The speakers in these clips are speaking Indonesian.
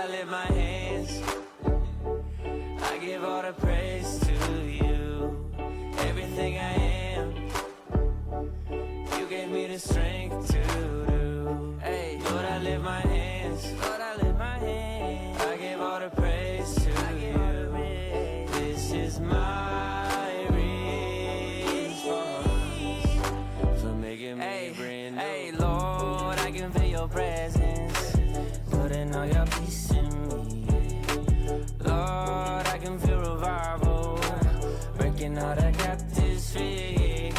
I lift my hands, I give all the praise to you. Everything I am, you gave me the strength to do. Hey, Lord, I lift my hands, Lord, I lift my hands, I give all the praise to you. This is my response for making me brand new. Hey, Lord, I can feel your presence, putting all your peace in me. Lord, I can feel revival, breaking all the captives free.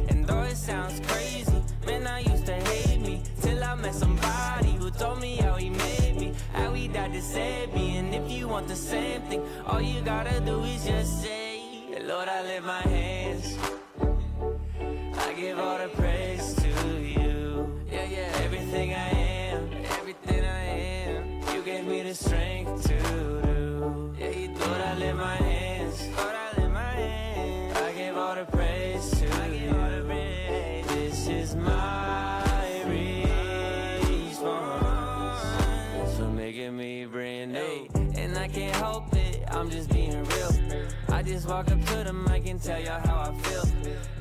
And though it sounds crazy, man, I used to hate me, till I met somebody who told me how he made me, how he died to save me. And if you want the same thing, all you gotta do is just say, Lord, I lift my hands, I give all the praise to you. Yeah, yeah, everything I am, everything I am, you gave me the strength to do. Yeah, Lord, I lift my hands, Lord, I lift my hands, I give all the praise to you. This is my response for making me brand new. And I can't help it, I'm just being real. I just walk up to the mic and tell y'all how I feel.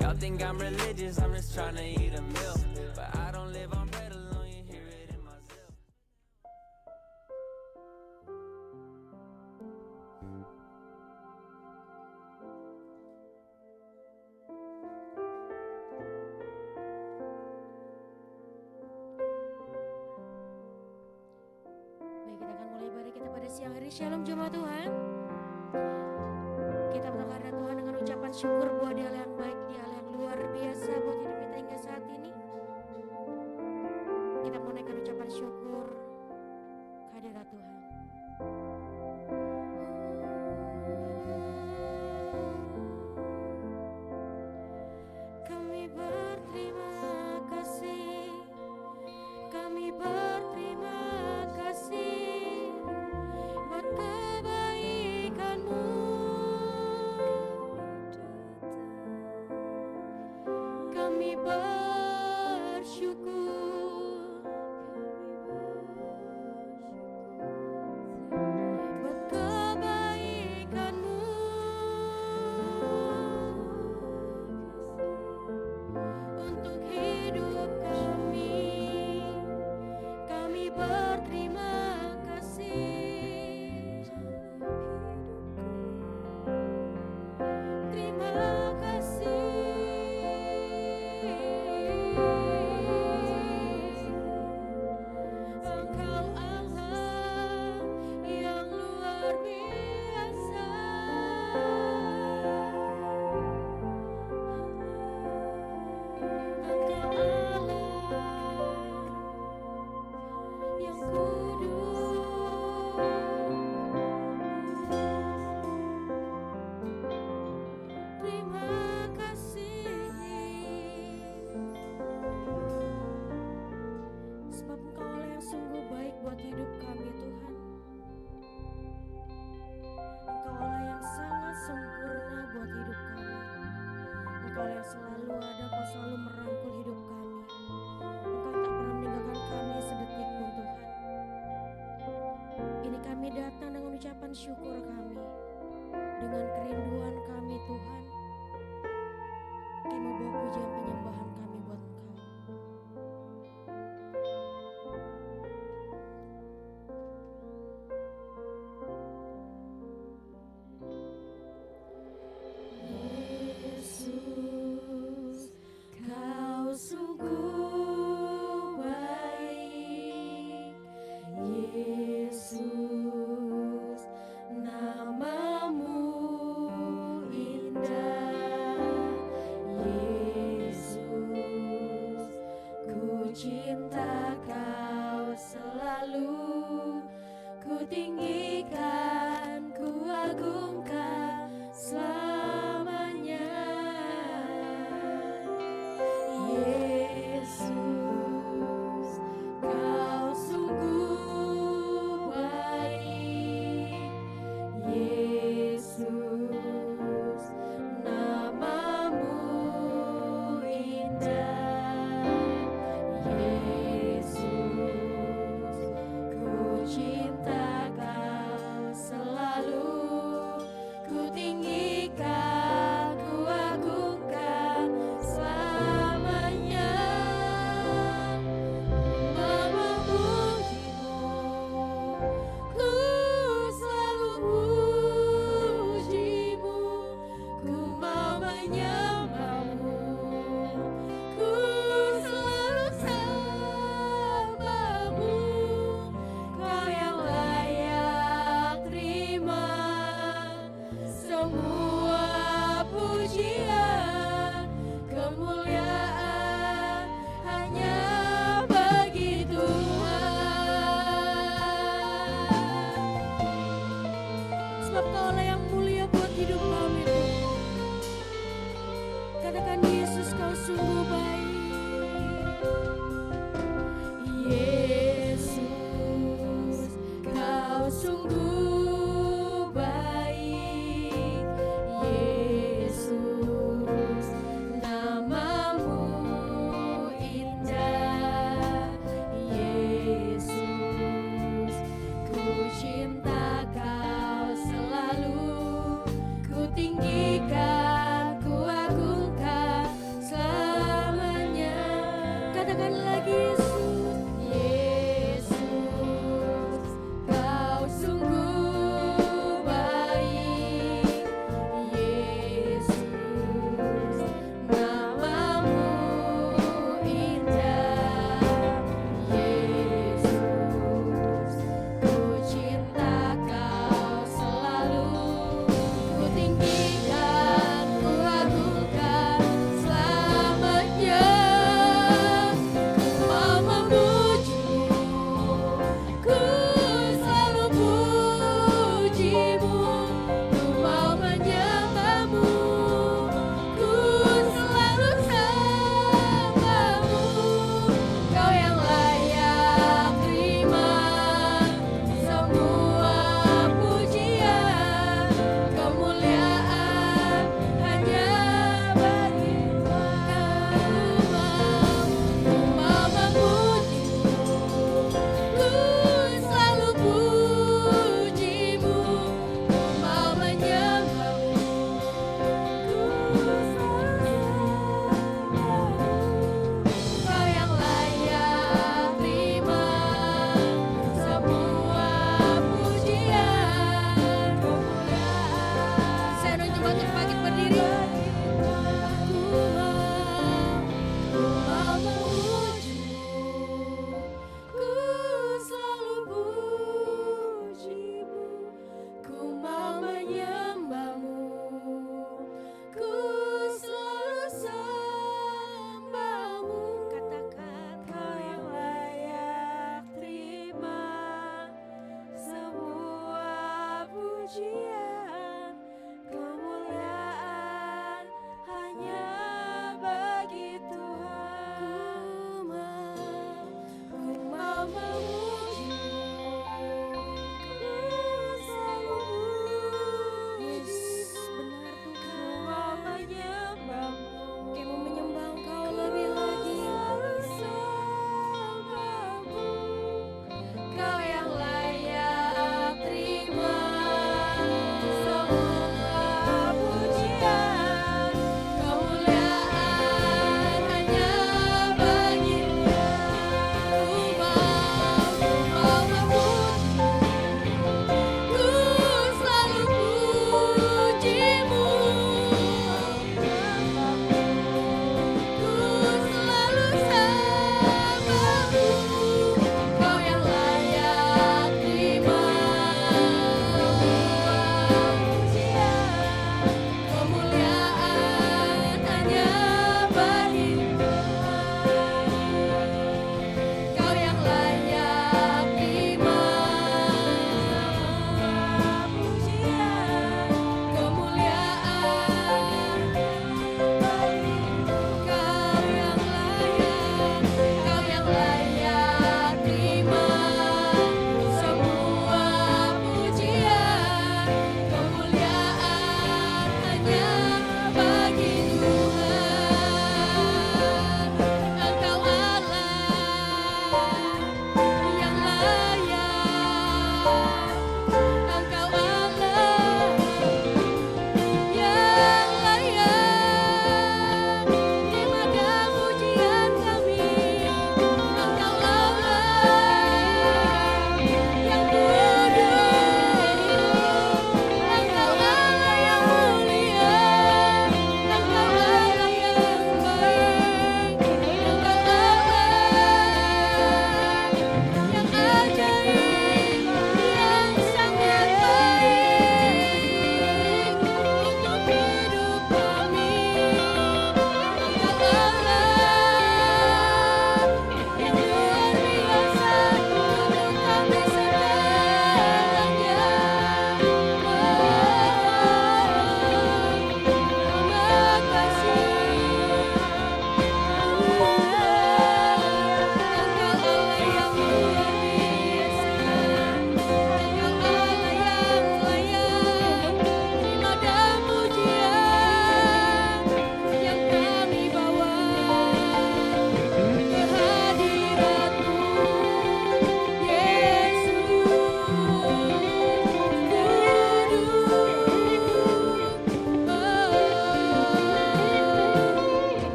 Y'all think I'm religious, I'm just trying to eat a meal. But I don't live on bread alone, you hear it in my zeal. Baik, kita akan mulai ibadah kita pada siang hari. Shalom jemaat Tuhan. Kita berdoa kepada Tuhan dengan ucapan syukur buat Dia yang baik, Dia yang luar biasa buat hidup kita hingga saat ini. Kita menaikkan ucapan syukur kehadirat Tuhan. Kami berterima kasih, kami berterima kasih buat kebaikan-Mu. Kami bersyukur buat kebaikan-Mu untuk hidup kami. Kami berterima kasih. Terima kasih. Engkau Allah yang luar biasa. Engkau Allah yang kudus. Terima kasih, sebab Engkau Allah yang sungguh baik buat hidup kami Tuhan. Engkau Allah yang sangat sempurna buat hidup kami. Engkau yang selalu ada, Engkau selalu merangkul hidup kami. Engkau tak pernah meninggalkan kami sedetik pun Tuhan. Ini kami datang dengan ucapan syukur kami, dengan kerinduan kami Tuhan. Kami mau bawa pujian penyembahan kami buat Engkau. Yesus, Kau sungguh baik. Yesus, nama-Mu indah. Yesus, Semua pujian, kemuliaan hanya bagi Tuhan. Sebab Kaulah yang mulia buat hidup kami, Tuhan. Katakan, Yesus, Kau sungguh baik. Yesus, Kau sungguh baik. Yesus, namamu indah. Yesus, ku cinta Kau selalu, ku tinggikan, ku agungkan selamanya. Katakan lagi, Yesus, Kau sungguh baik. Yesus, namamu indah. Yesus, ku cinta Kau selalu, ku tinggikan, ku agungkan selamanya. Ku mau memuji-Mu, ku selalu puji-Mu, ku mau menyembah-Mu, ku selalu sembah-Mu. Kau yang layak terima semua pujian, kemuliaan hanya bagi Tuhan. Ku mau memuji-Mu, ku selalu puji-Mu, ku mau menyembah-Mu, ku selalu sembah-Mu. Kau yang layak terima semua pujian, kemuliaan. Saya nunjuk bangkit berdiri. Ku mau memuji-Mu, ku selalu puji-Mu, ku mau menyembah-Mu, ku selalu sembah-Mu. Katakan, Kau yang layak terima semua pujian, kemuliaan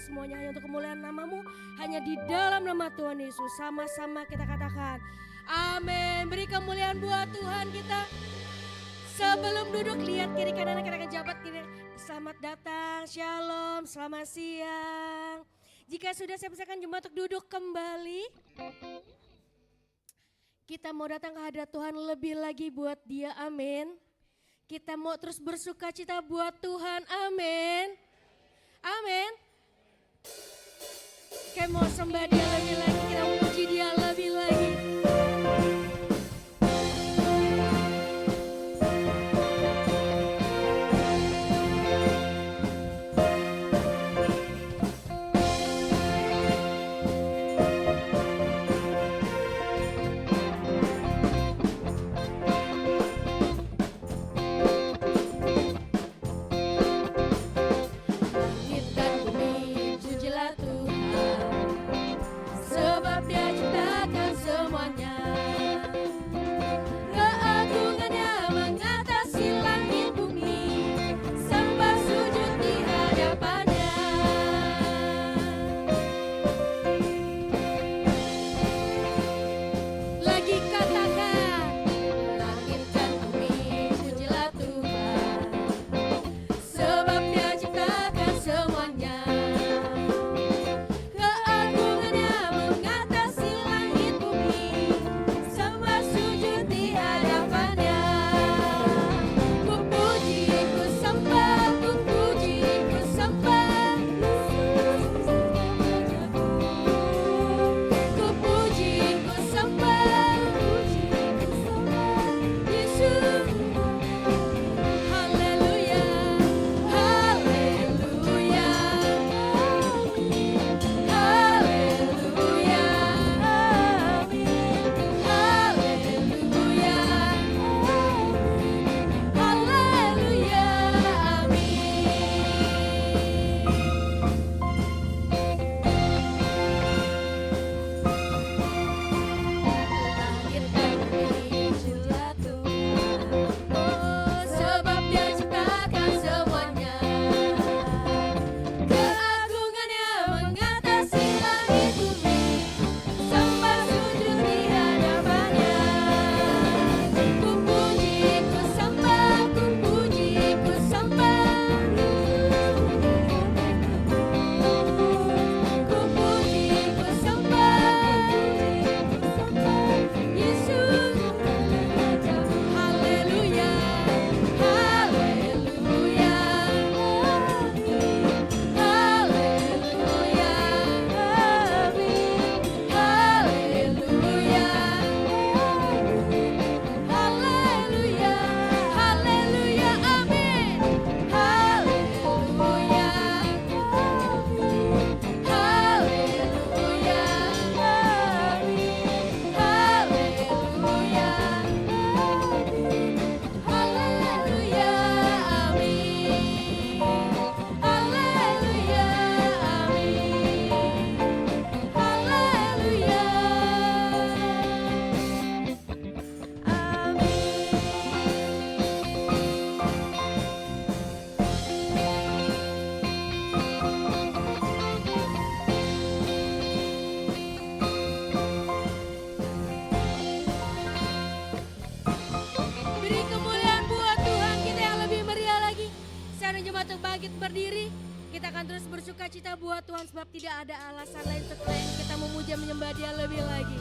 semuanya hanya untuk kemuliaan namamu. Hanya di dalam nama Tuhan Yesus. Sama-sama kita katakan amin. Beri kemuliaan buat Tuhan kita. Sebelum duduk lihat kiri kanan rekan-rekan jabat kiri. Selamat datang, shalom, selamat siang. Jika sudah saya persilakan jemaat untuk duduk kembali. Kita mau datang ke hadirat Tuhan lebih lagi buat Dia, amin. Kita mau terus bersuka cita buat Tuhan, amin. Amin. Kita mau sembah Dia lebih lagi, kita mau puji Dia lebih lagi. Sukacita buat Tuhan sebab tidak ada alasan lain selain kita memuja menyembah Dia lebih lagi.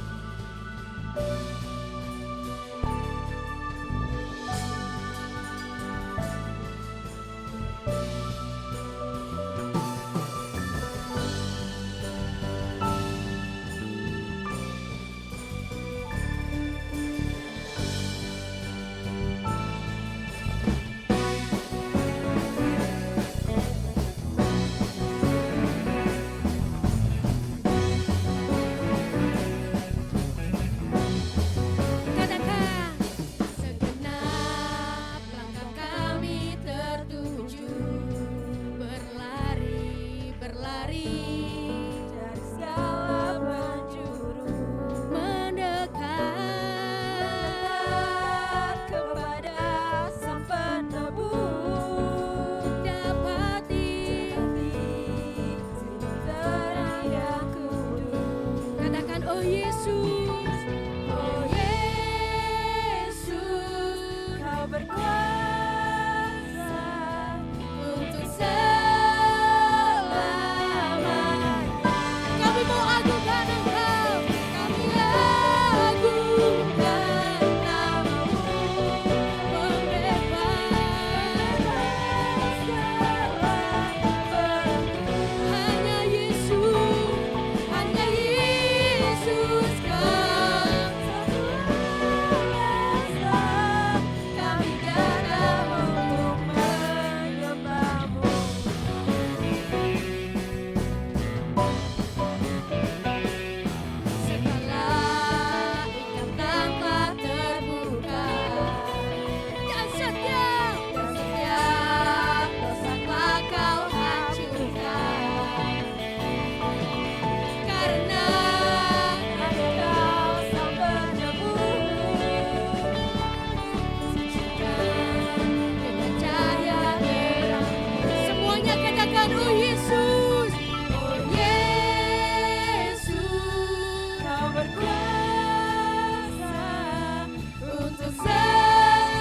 katakan oh Yesus, oh Yesus, Kau berkuasa untuk selamanya. Kami mau agungkan Engkau, kami agungkan namamu, pembebas segala belenggu. Hanya Yesus Kau satu alasan kami datang untuk menyembahmu. Setelah ikatan telah terbuka dan setiap dosa telah Kau hancurkan, karena Engkau sang penebus, sucikan dengan cahaya terang. Semuanya katakan oh Yesus, oh Yesus, Kau berkuasa untuk selamanya.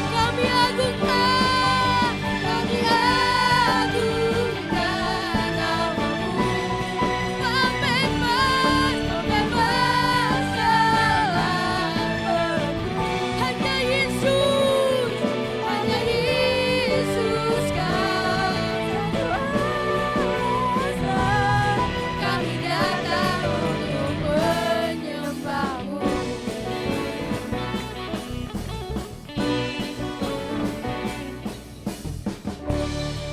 Kami agungkan namamu, pembebas segala belenggu. Hanya Yesus Kau satu alasan kami datang untuk menyembahmu.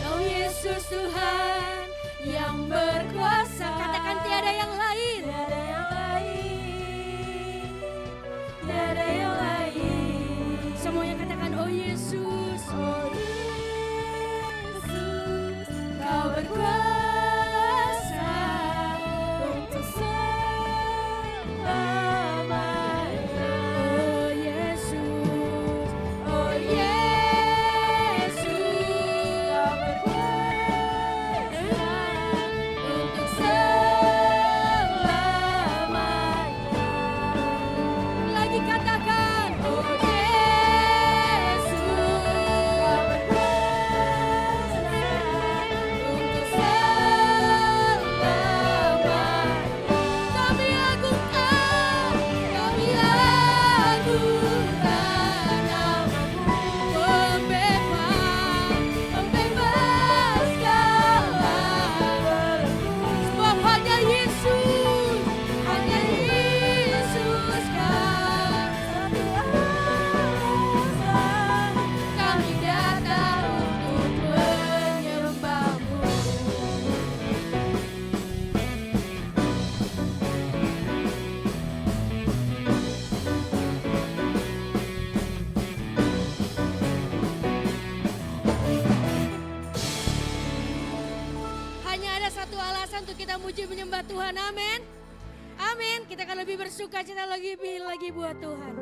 Oh Yesus Tuhan yang berkuasa, katakan tiada yang lain, tiada yang lain, tiada yang lain. Semuanya katakan oh Yesus, oh Yesus, Kau berkuasa untuk selamanya. Oh Yesus, oh Yesus, Kau berkuasa untuk selamanya. Lagi katakan oh Yesus, Kau berkuasa untuk selamanya. Kami agungkan namamu, pembebas segala belenggu. Sebab hanya Yesus Kau satu alasan kami datang untuk menyembahmu. Hanya ada satu alasan untuk kita muji menyembah Tuhan, amin. Amin, kita akan lebih bersuka cita lagi buat Tuhan.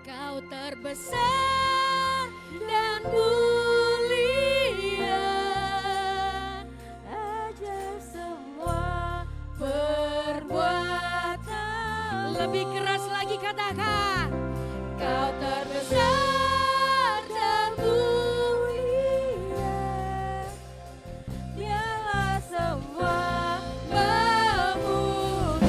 Kau terbesar dan mulia, ajar semua perbuatan. Lebih keras lagi katakan, Kau terbesar dan mulia, dialah semua memujimu.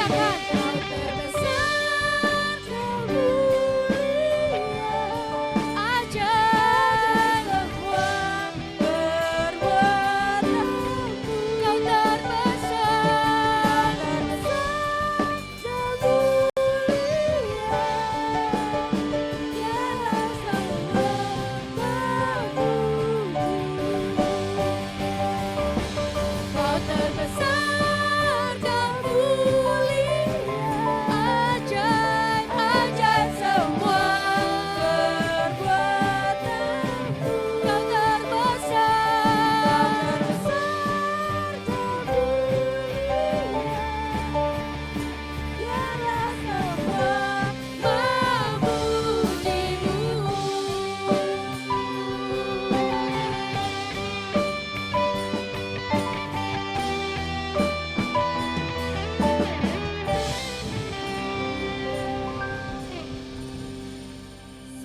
katakan Kau terbesar, Kau mulia, ajaib semua perbuatanmu. Kau terbesar, Kau mulia, biarlah semua memuji-Mu. Kau terbesar, Kau mulia, ajaib, ajaib semua perbuatanmu. Kau terbesar, Kau mulia, biarlah semua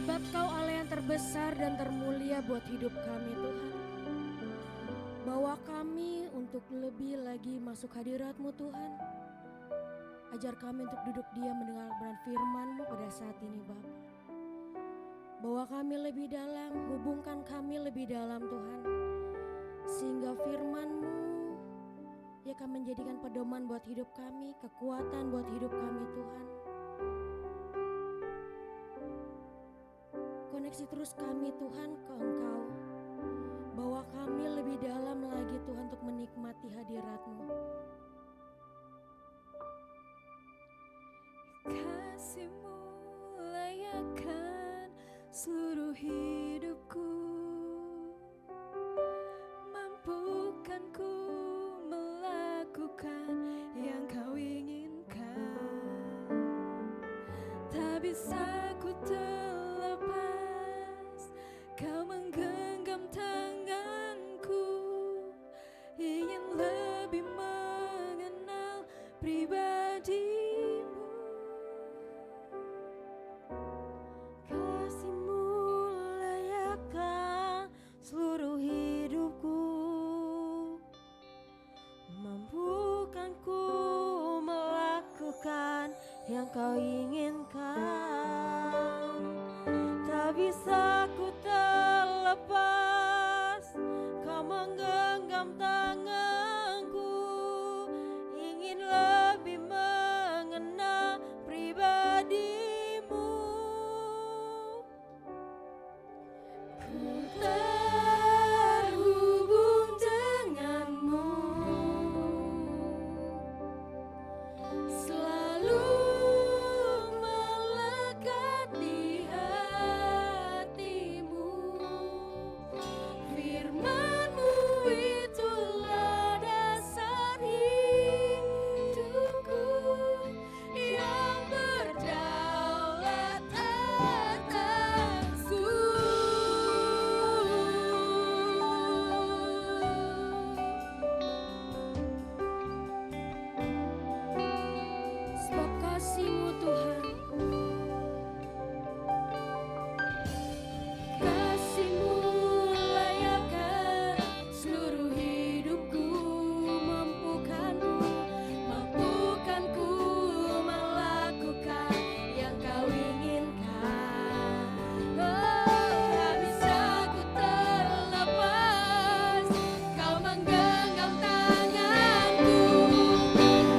Sebab Kau Allah yang terbesar dan termulia buat hidup kami Tuhan. Bawa kami untuk lebih lagi masuk hadirat-Mu Tuhan. Ajar kami untuk duduk diam mendengarkan firman-Mu pada saat ini Bapa. Bawa kami lebih dalam, hubungkan kami lebih dalam Tuhan. Sehingga firman-Mu ya akan menjadikan pedoman buat hidup kami, kekuatan buat hidup kami Tuhan. Koneksi terus kami Tuhan ke Engkau. Bawa kami lebih dalam lagi Tuhan untuk menikmati hadirat-Mu. Kasih-Mu layakkan seluruh hidupku, mampukan ku melakukan yang Kau inginkan. Tak bisa ku terlepas, Kau menggenggam tanganku, ingin lebih mengenal pribadi-Mu. Kasih-Mu layakkan seluruh hidupku, mampukan ku melakukan yang Kau inginkan. Tak bisa ku terlepas, Kau menggenggam tanganku, ingin lebih mengenal pribadi-Mu. Ku terhubung dengan-Mu, selalu melekat di hati-Mu. Firman-Mu itulah dasar hidupku, yang berdaulat atasku. Sebab kasih-Mu Tuhan, kasih-Mu layakkan seluruh hidupku, mampukan ku melakukan yang Kau inginkan. Tak bisa ku terlepas, Kau menggenggam tanganku,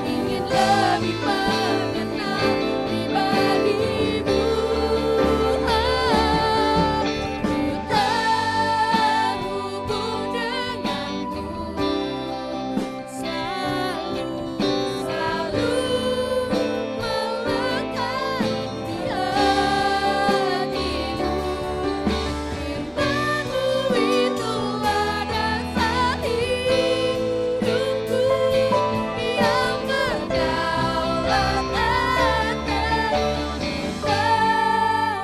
ingin lebih mengenal pribadi-Mu. Ku terhubung dengan-Mu, selalu melekat di hati-Mu. Firman-Mu itulah dasar hidupku, yang berdaulat atasku.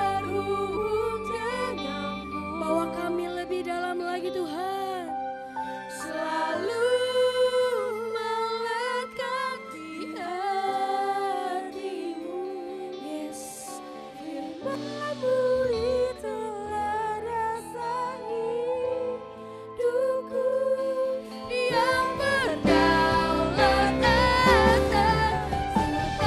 Terhubung dengan-Mu, bawa kami lebih dalam lagi Tuhan. Selalu melekat di hati-Mu. Yes, firman-Mu itulah dasar hidupku, yang berdaulat atasku.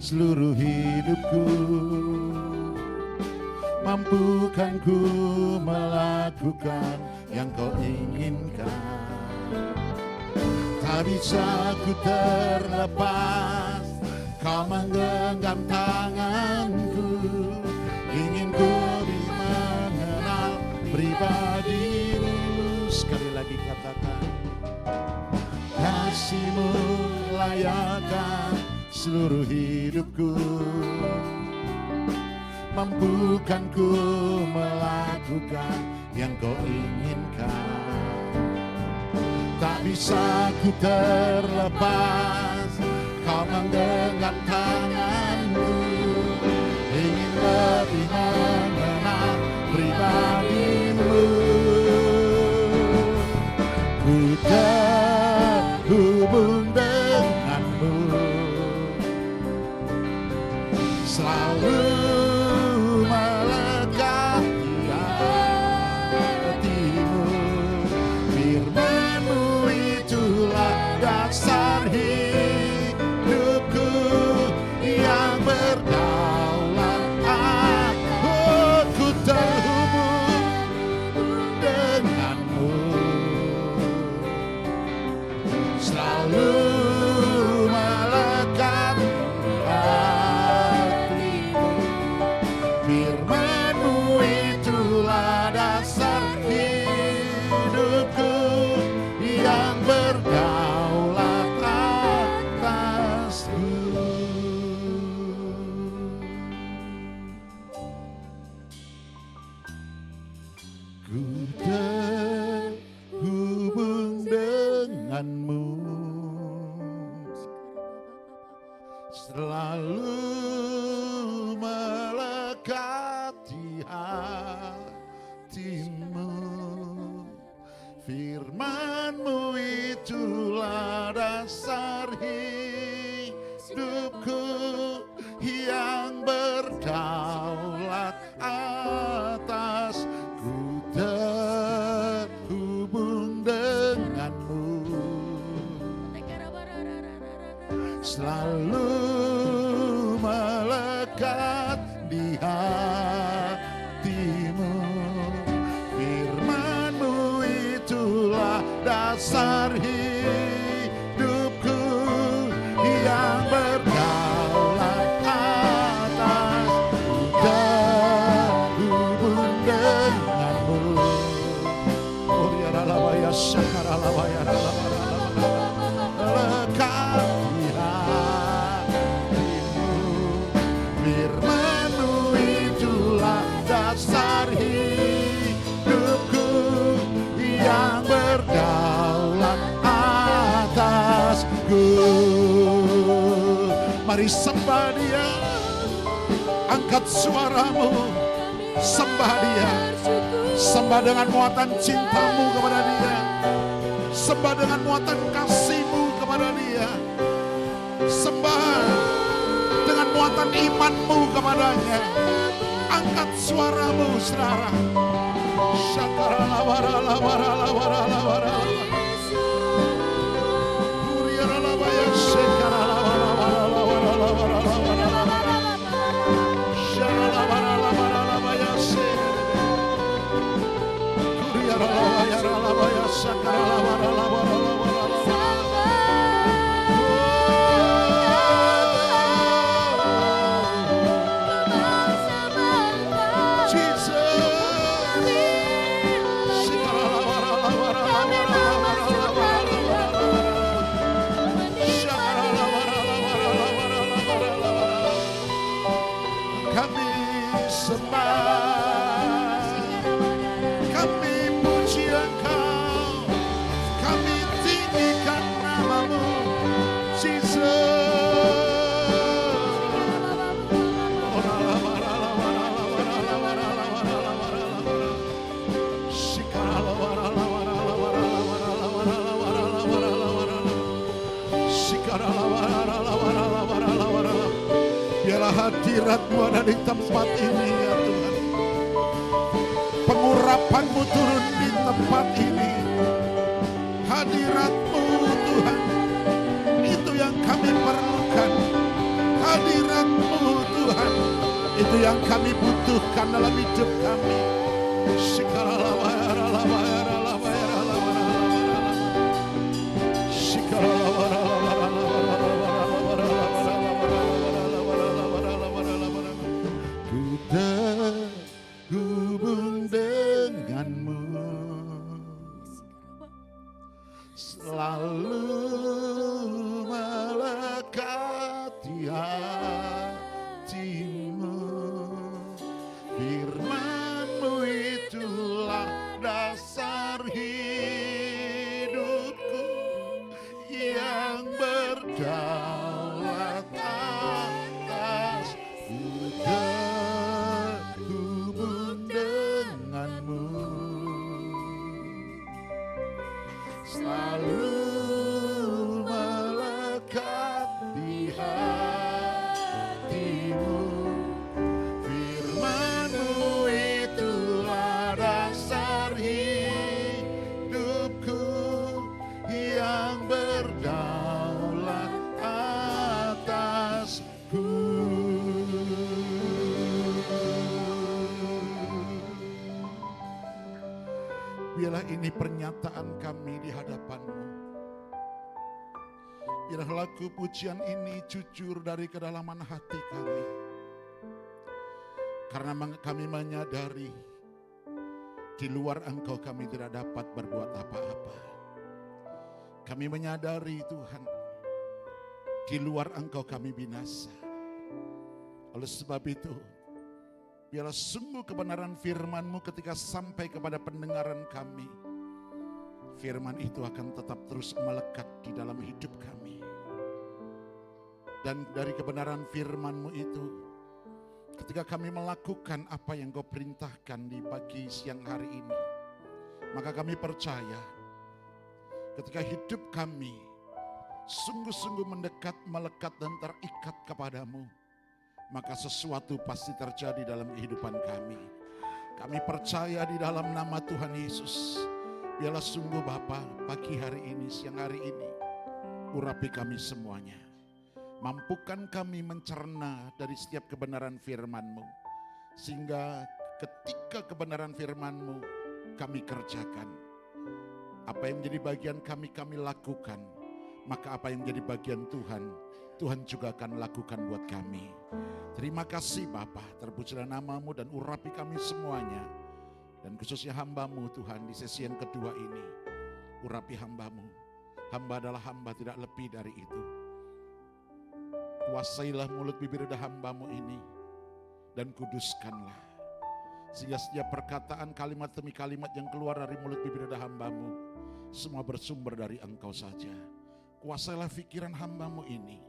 seluruh hidupku. Mampukan ku melakukan yang kau inginkan. Tak bisa ku terlepas, kau menggenggam tanganku. Ingin ku lebih mengenal pribadimu. Sekali lagi katakan, kasih-Mu layakkan seluruh hidupku. Mampukan ku melakukan yang kau inginkan. Tak bisa ku terlepas, kau menggenggam tanganku. Ingin lebih mengenal pribadimu. Ku terhubung denganmu, selalu melekat di hatimu. Firman-Mu itulah dasar hidupku yang berdaulat. Aku terhubung denganmu, selalu melekat di hatimu. Firman-Mu itulah dasar hidupku yang berdaulat atasku. Ku terhubung denganmu, selalu melekat di hatimu. Firman-Mu itulah dasar hidupku yang berdaulat atas. Ku terhubung denganmu, selalu melekat di hatimu. Firman-Mu itulah dasar hidupku yang berdaulat atas. Ku terhubung denganmu. Oh ya ralabaya syakaralabaya ralabaya lekat di hatimu. Firman-Mu itulah dasar hidupku yang berdaulat atasku. Mari sembah Dia, angkat suaramu, sembah Dia. Sembah dengan muatan cintamu kepada Dia, sembah dengan muatan kasih-Mu kepada Dia, sembah dengan muatan iman-Mu kepadanya. Angkat suaramu, saudara. Syakaralabaralabaralabaralabaralabar. Uriaralabaya sekaralabaralabaralabaralabar. Syaralabaralabaralabaya sekaralabaralabar. Uriaralabaralabaya sekaralabaralabaralabar. Kami sembah, kami puji Engkau, kami tinggikan nama-Mu, Jesus. Biarlah hadirat-Mu ada di tempat ini ya Tuhan. Pengurapan-Mu turun di tempat ini. Hadirat-Mu Tuhan, itu yang kami perlukan. hadirat-Mu Tuhan, itu yang kami butuhkan dalam hidup kami. Ku terhubung denganmu, selalu melekat di hatimu. Firman-Mu itulah dasar hidupku yang berdaulat atas. Ku terhubung denganmu, selalu melekat di hatimu. Firman-Mu itulah dasar hidupku yang berdaulat atasku. Biarlah ini pernyataan kami di hadapan-Mu. Biarlah lagu pujian ini jujur dari kedalaman hati kami. Karena kami menyadari di luar Engkau kami tidak dapat berbuat apa-apa. Kami menyadari Tuhan, di luar Engkau kami binasa. Oleh sebab itu, biarlah sungguh kebenaran firman-Mu ketika sampai kepada pendengaran kami, firman itu akan tetap terus melekat di dalam hidup kami. Dan dari kebenaran firman-Mu itu, ketika kami melakukan apa yang Kau perintahkan di pagi siang hari ini, maka kami percaya ketika hidup kami sungguh-sungguh mendekat, melekat dan terikat kepadamu, maka sesuatu pasti terjadi dalam kehidupan kami. Kami percaya di dalam nama Tuhan Yesus. Biarlah sungguh Bapa, pagi hari ini, siang hari ini, urapi kami semuanya. Mampukan kami mencerna dari setiap kebenaran firman-Mu, sehingga ketika kebenaran firman-Mu kami kerjakan, apa yang menjadi bagian kami lakukan, maka apa yang menjadi bagian Tuhan, Tuhan juga akan lakukan buat kami. Terima kasih Bapa, terpujilah nama-Mu dan urapi kami semuanya. Dan khususnya hamba-Mu Tuhan di sesi yang kedua ini, urapi hamba-Mu. Hamba adalah hamba, tidak lebih dari itu. Kuasailah mulut bibir hamba-Mu ini dan kuduskanlah, sehingga setiap perkataan kalimat demi kalimat yang keluar dari mulut bibir hamba-Mu semua bersumber dari Engkau saja. Kuasailah pikiran hamba-Mu ini,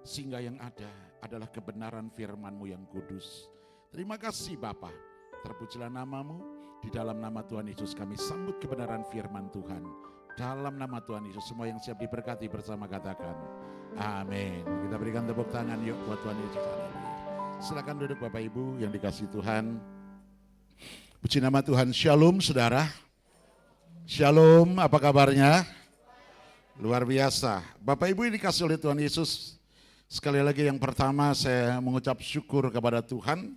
sehingga yang ada adalah kebenaran firman-Mu yang kudus. Terima kasih Bapa, terpujilah nama-Mu. Di dalam nama Tuhan Yesus kami sambut kebenaran firman Tuhan. Dalam nama Tuhan Yesus, semua yang siap diberkati bersama katakan amin. Kita berikan tepuk tangan yuk buat Tuhan Yesus. Silakan duduk Bapak Ibu yang dikasihi Tuhan. Puji nama Tuhan. Shalom saudara. Shalom, apa kabarnya? Luar biasa. Bapak Ibu yang dikasihi oleh Tuhan Yesus, sekali lagi yang pertama saya mengucap syukur kepada Tuhan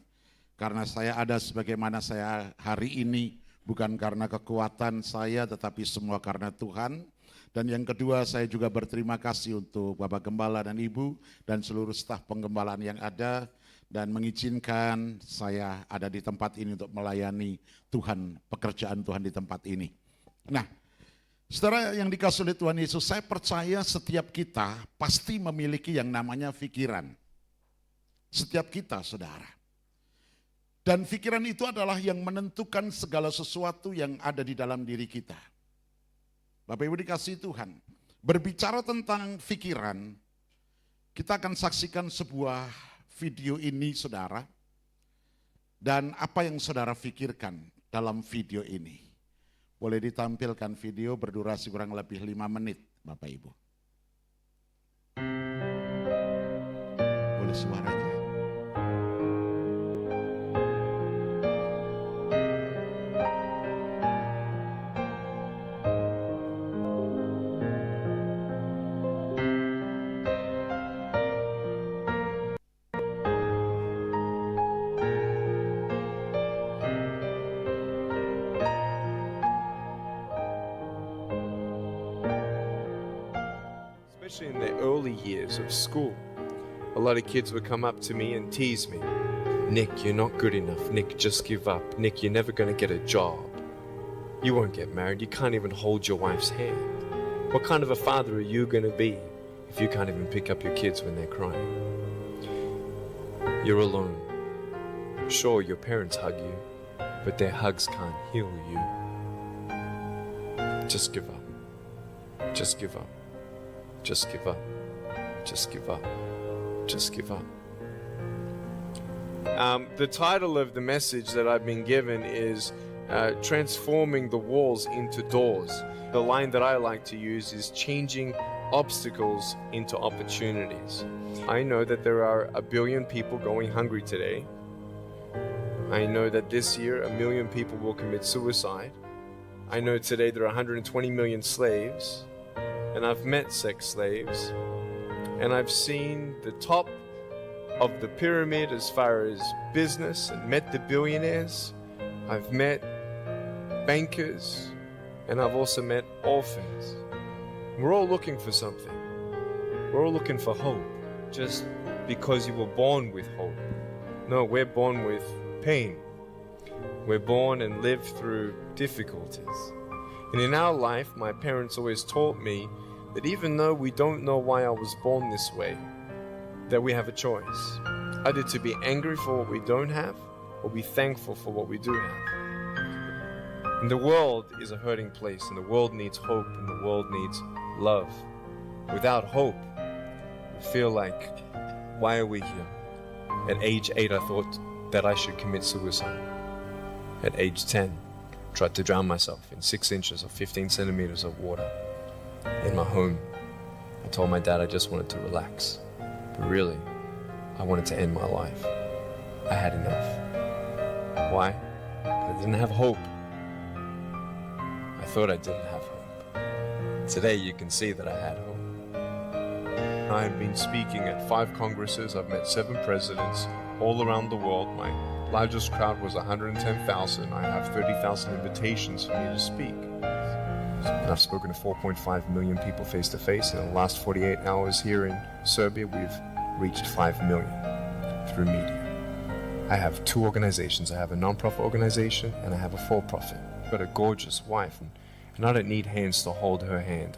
karena saya ada sebagaimana saya hari ini, bukan karena kekuatan saya tetapi semua karena Tuhan. Dan yang kedua, saya juga berterima kasih untuk Bapak Gembala dan Ibu dan seluruh staf penggembalaan yang ada dan mengizinkan saya ada di tempat ini untuk melayani Tuhan, pekerjaan Tuhan di tempat ini. Nah, saudara yang dikasihi oleh Tuhan Yesus, saya percaya setiap kita pasti memiliki yang namanya pikiran. Setiap kita, saudara. Dan pikiran itu adalah yang menentukan segala sesuatu yang ada di dalam diri kita. Bapak Ibu dikasihi Tuhan, berbicara tentang pikiran, kita akan saksikan sebuah video ini, saudara. Dan apa yang saudara pikirkan dalam video ini? Boleh ditampilkan video berdurasi kurang lebih 5 menit, Bapak Ibu. Boleh suaranya? Especially in the early years of school, a lot of kids would come up to me and tease me. Nick, you're not good enough. Nick, just give up. Nick, you're never going to get a job. You won't get married. You can't even hold your wife's hand. What kind of a father are you going to be if you can't even pick up your kids when they're crying? You're alone. Sure, your parents hug you, but their hugs can't heal you. Just give up. Just give up. Just give up. Just give up. Just give up. The title of the message that I've been given is Transforming the Walls into Doors. The line that I like to use is changing obstacles into opportunities. I know that there are 1 billion people going hungry today. I know that this year 1 million people will commit suicide. I know today there are 120 million slaves, and I've met sex slaves, and I've seen the top of the pyramid as far as business and met the billionaires. I've met bankers, and I've also met orphans. We're all looking for something. We're all looking for hope, just because you were born with hope. No, we're born with pain. We're born and live through difficulties. And in our life, my parents always taught me that even though we don't know why I was born this way, that we have a choice. Either to be angry for what we don't have, or be thankful for what we do have. And the world is a hurting place, and the world needs hope, and the world needs love. Without hope, we feel like, why are we here? At age 8, I thought that I should commit suicide. At age 10, tried to drown myself in 6 inches or 15 centimeters of water. In my home, I told my dad I just wanted to relax. But really, I wanted to end my life. I had enough. Why? I didn't have hope. I thought I didn't have hope. Today you can see that I had hope. I have been speaking at 5 congresses. I've met 7 presidents all around the world. My largest crowd was 110,000. I have 30,000 invitations for me to speak. And I've spoken to 4.5 million people face to face. In the last 48 hours here in Serbia, we've reached 5 million through media. I have 2 organizations. I have a non-profit organization and I have a for-profit. I've got a gorgeous wife and I don't need hands to hold her hand.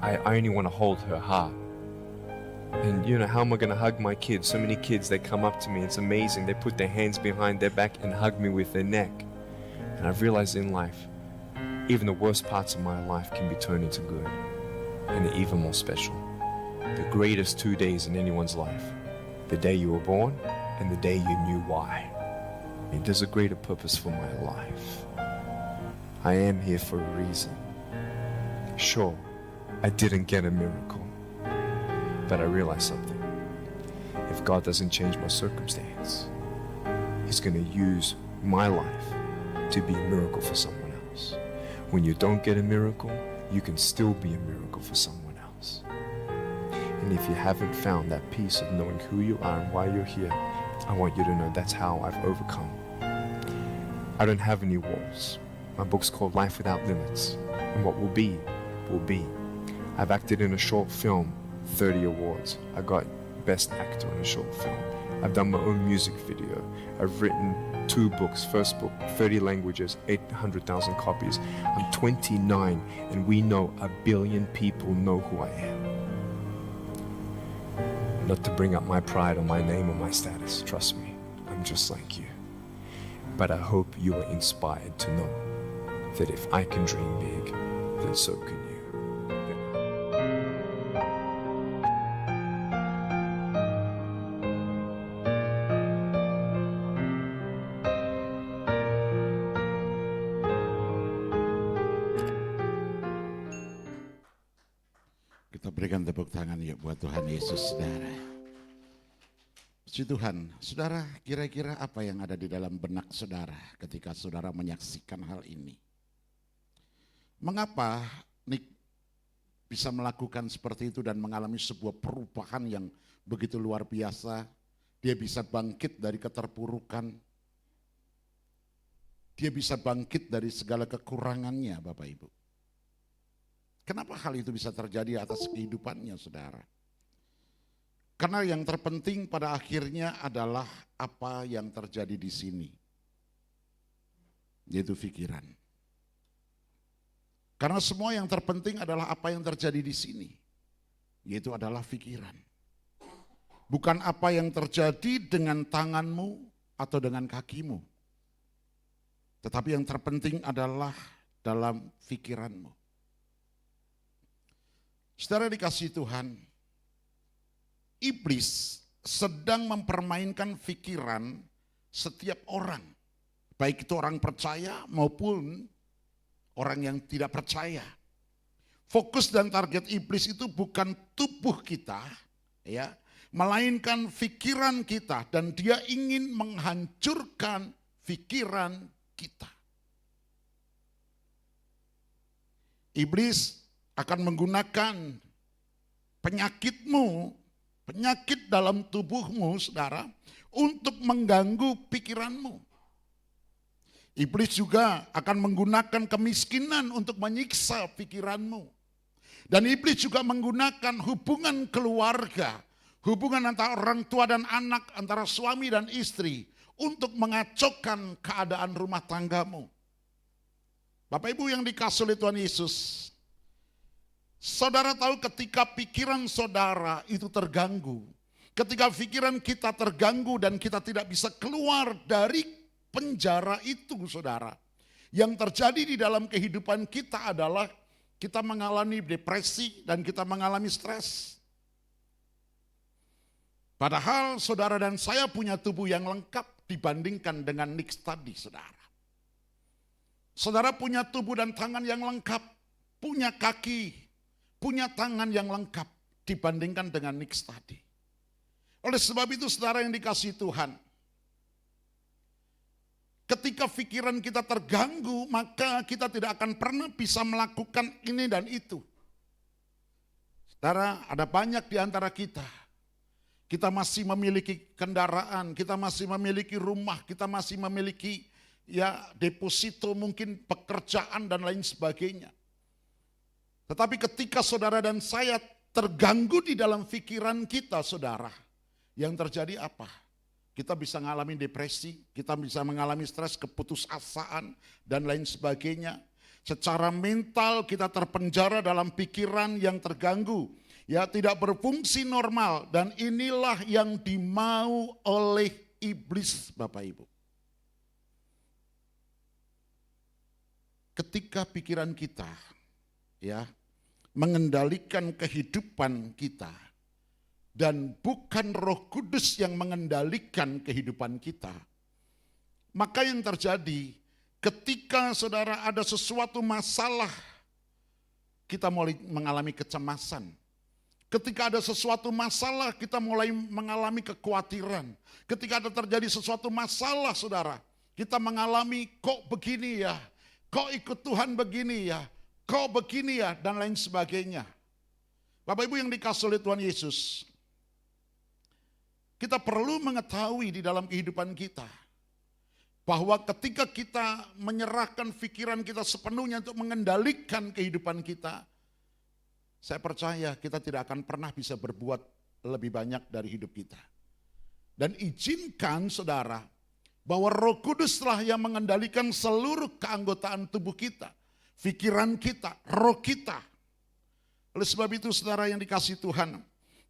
I only want to hold her heart. And you know, how am I going to hug my kids? So many kids, they come up to me. It's amazing. They put their hands behind their back and hug me with their neck. And I've realized in life, even the worst parts of my life can be turned into good. And they're even more special. The greatest 2 days in anyone's life. The day you were born and the day you knew why. And there's a greater purpose for my life. I am here for a reason. Sure, I didn't get a miracle. But I realized something. If God doesn't change my circumstance, He's going to use my life to be a miracle for someone else. When you don't get a miracle, you can still be a miracle for someone else. And if you haven't found that peace of knowing who you are and why you're here, I want you to know that's how I've overcome. I don't have any walls. My book's called Life Without Limits. And what will be, will be. I've acted in a short film, 30 awards. I got Best Actor in a Short Film. I've done my own music video. I've written 2 books. First book, 30 languages, 800,000 copies. I'm 29 and we know 1 billion people know who I am. Not to bring up my pride or my name or my status, trust me, I'm just like you. But I hope you are inspired to know that if I can dream big, then so can you. Kita berikan tepuk tangan ya buat Tuhan Yesus, saudara. Puji Tuhan, saudara, kira-kira apa yang ada di dalam benak saudara ketika saudara menyaksikan hal ini? Mengapa Nick bisa melakukan seperti itu dan mengalami sebuah perubahan yang begitu luar biasa? Dia bisa bangkit dari keterpurukan. Dia bisa bangkit dari segala kekurangannya, Bapak Ibu. Kenapa hal itu bisa terjadi atas kehidupannya, saudara? Karena yang terpenting pada akhirnya adalah apa yang terjadi di sini, yaitu pikiran. Karena semua yang terpenting adalah apa yang terjadi di sini, yaitu adalah pikiran. Bukan apa yang terjadi dengan tanganmu atau dengan kakimu, tetapi yang terpenting adalah dalam pikiranmu. Saudara dikasihi Tuhan, iblis sedang mempermainkan pikiran setiap orang, baik itu orang percaya maupun orang yang tidak percaya. Fokus dan target iblis itu bukan tubuh kita, ya, melainkan pikiran kita, dan dia ingin menghancurkan pikiran kita. Iblis akan menggunakan penyakitmu, penyakit dalam tubuhmu, saudara, untuk mengganggu pikiranmu. Iblis juga akan menggunakan kemiskinan untuk menyiksa pikiranmu. Dan iblis juga menggunakan hubungan keluarga, hubungan antara orang tua dan anak, antara suami dan istri, untuk mengacaukan keadaan rumah tanggamu. Bapak Ibu yang dikasihi oleh Tuhan Yesus, saudara tahu ketika pikiran saudara itu terganggu, ketika pikiran kita terganggu dan kita tidak bisa keluar dari penjara itu, saudara, yang terjadi di dalam kehidupan kita adalah kita mengalami depresi dan kita mengalami stres. Padahal saudara dan saya punya tubuh yang lengkap dibandingkan dengan Nix tadi, saudara. Saudara punya tubuh dan tangan yang lengkap, punya kaki, punya tangan yang lengkap dibandingkan dengan Nix tadi. Oleh sebab itu saudara yang dikasihi Tuhan, ketika pikiran kita terganggu, maka kita tidak akan pernah bisa melakukan ini dan itu. Saudara, ada banyak di antara kita masih memiliki kendaraan, kita masih memiliki rumah, kita masih memiliki ya deposito, mungkin pekerjaan dan lain sebagainya. Tetapi ketika saudara dan saya terganggu di dalam pikiran kita, saudara, yang terjadi apa? Kita bisa mengalami depresi, kita bisa mengalami stres, keputusasaan, dan lain sebagainya. Secara mental kita terpenjara dalam pikiran yang terganggu, ya tidak berfungsi normal, dan inilah yang dimau oleh iblis, Bapak Ibu. Ketika pikiran kita ya mengendalikan kehidupan kita, dan bukan Roh Kudus yang mengendalikan kehidupan kita, maka yang terjadi ketika saudara ada sesuatu masalah, kita mulai mengalami kecemasan. Ketika ada sesuatu masalah, kita mulai mengalami kekhawatiran. Ketika ada terjadi sesuatu masalah, saudara, kita mengalami kok begini ya, kok ikut Tuhan begini ya, kok begini ya, dan lain sebagainya. Bapak Ibu yang dikasihi oleh Tuhan Yesus, kita perlu mengetahui di dalam kehidupan kita bahwa ketika kita menyerahkan pikiran kita sepenuhnya untuk mengendalikan kehidupan kita, saya percaya kita tidak akan pernah bisa berbuat lebih banyak dari hidup kita. Dan izinkan saudara bahwa Roh Kuduslah yang mengendalikan seluruh keanggotaan tubuh kita, pikiran kita, roh kita. Oleh sebab itu saudara yang dikasihi Tuhan,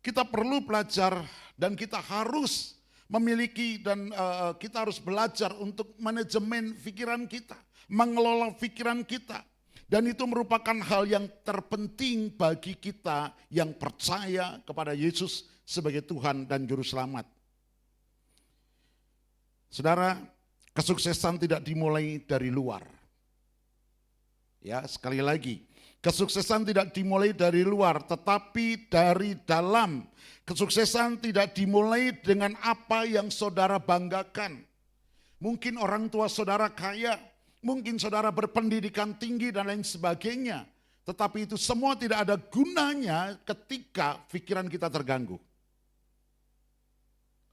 kita perlu belajar dan kita harus memiliki dan kita harus belajar untuk manajemen pikiran kita, mengelola pikiran kita. Dan itu merupakan hal yang terpenting bagi kita yang percaya kepada Yesus sebagai Tuhan dan Juru Selamat. Saudara, kesuksesan tidak dimulai dari luar. Ya, sekali lagi, kesuksesan tidak dimulai dari luar, tetapi dari dalam. Kesuksesan tidak dimulai dengan apa yang saudara banggakan. Mungkin orang tua saudara kaya, mungkin saudara berpendidikan tinggi dan lain sebagainya. Tetapi itu semua tidak ada gunanya ketika pikiran kita terganggu.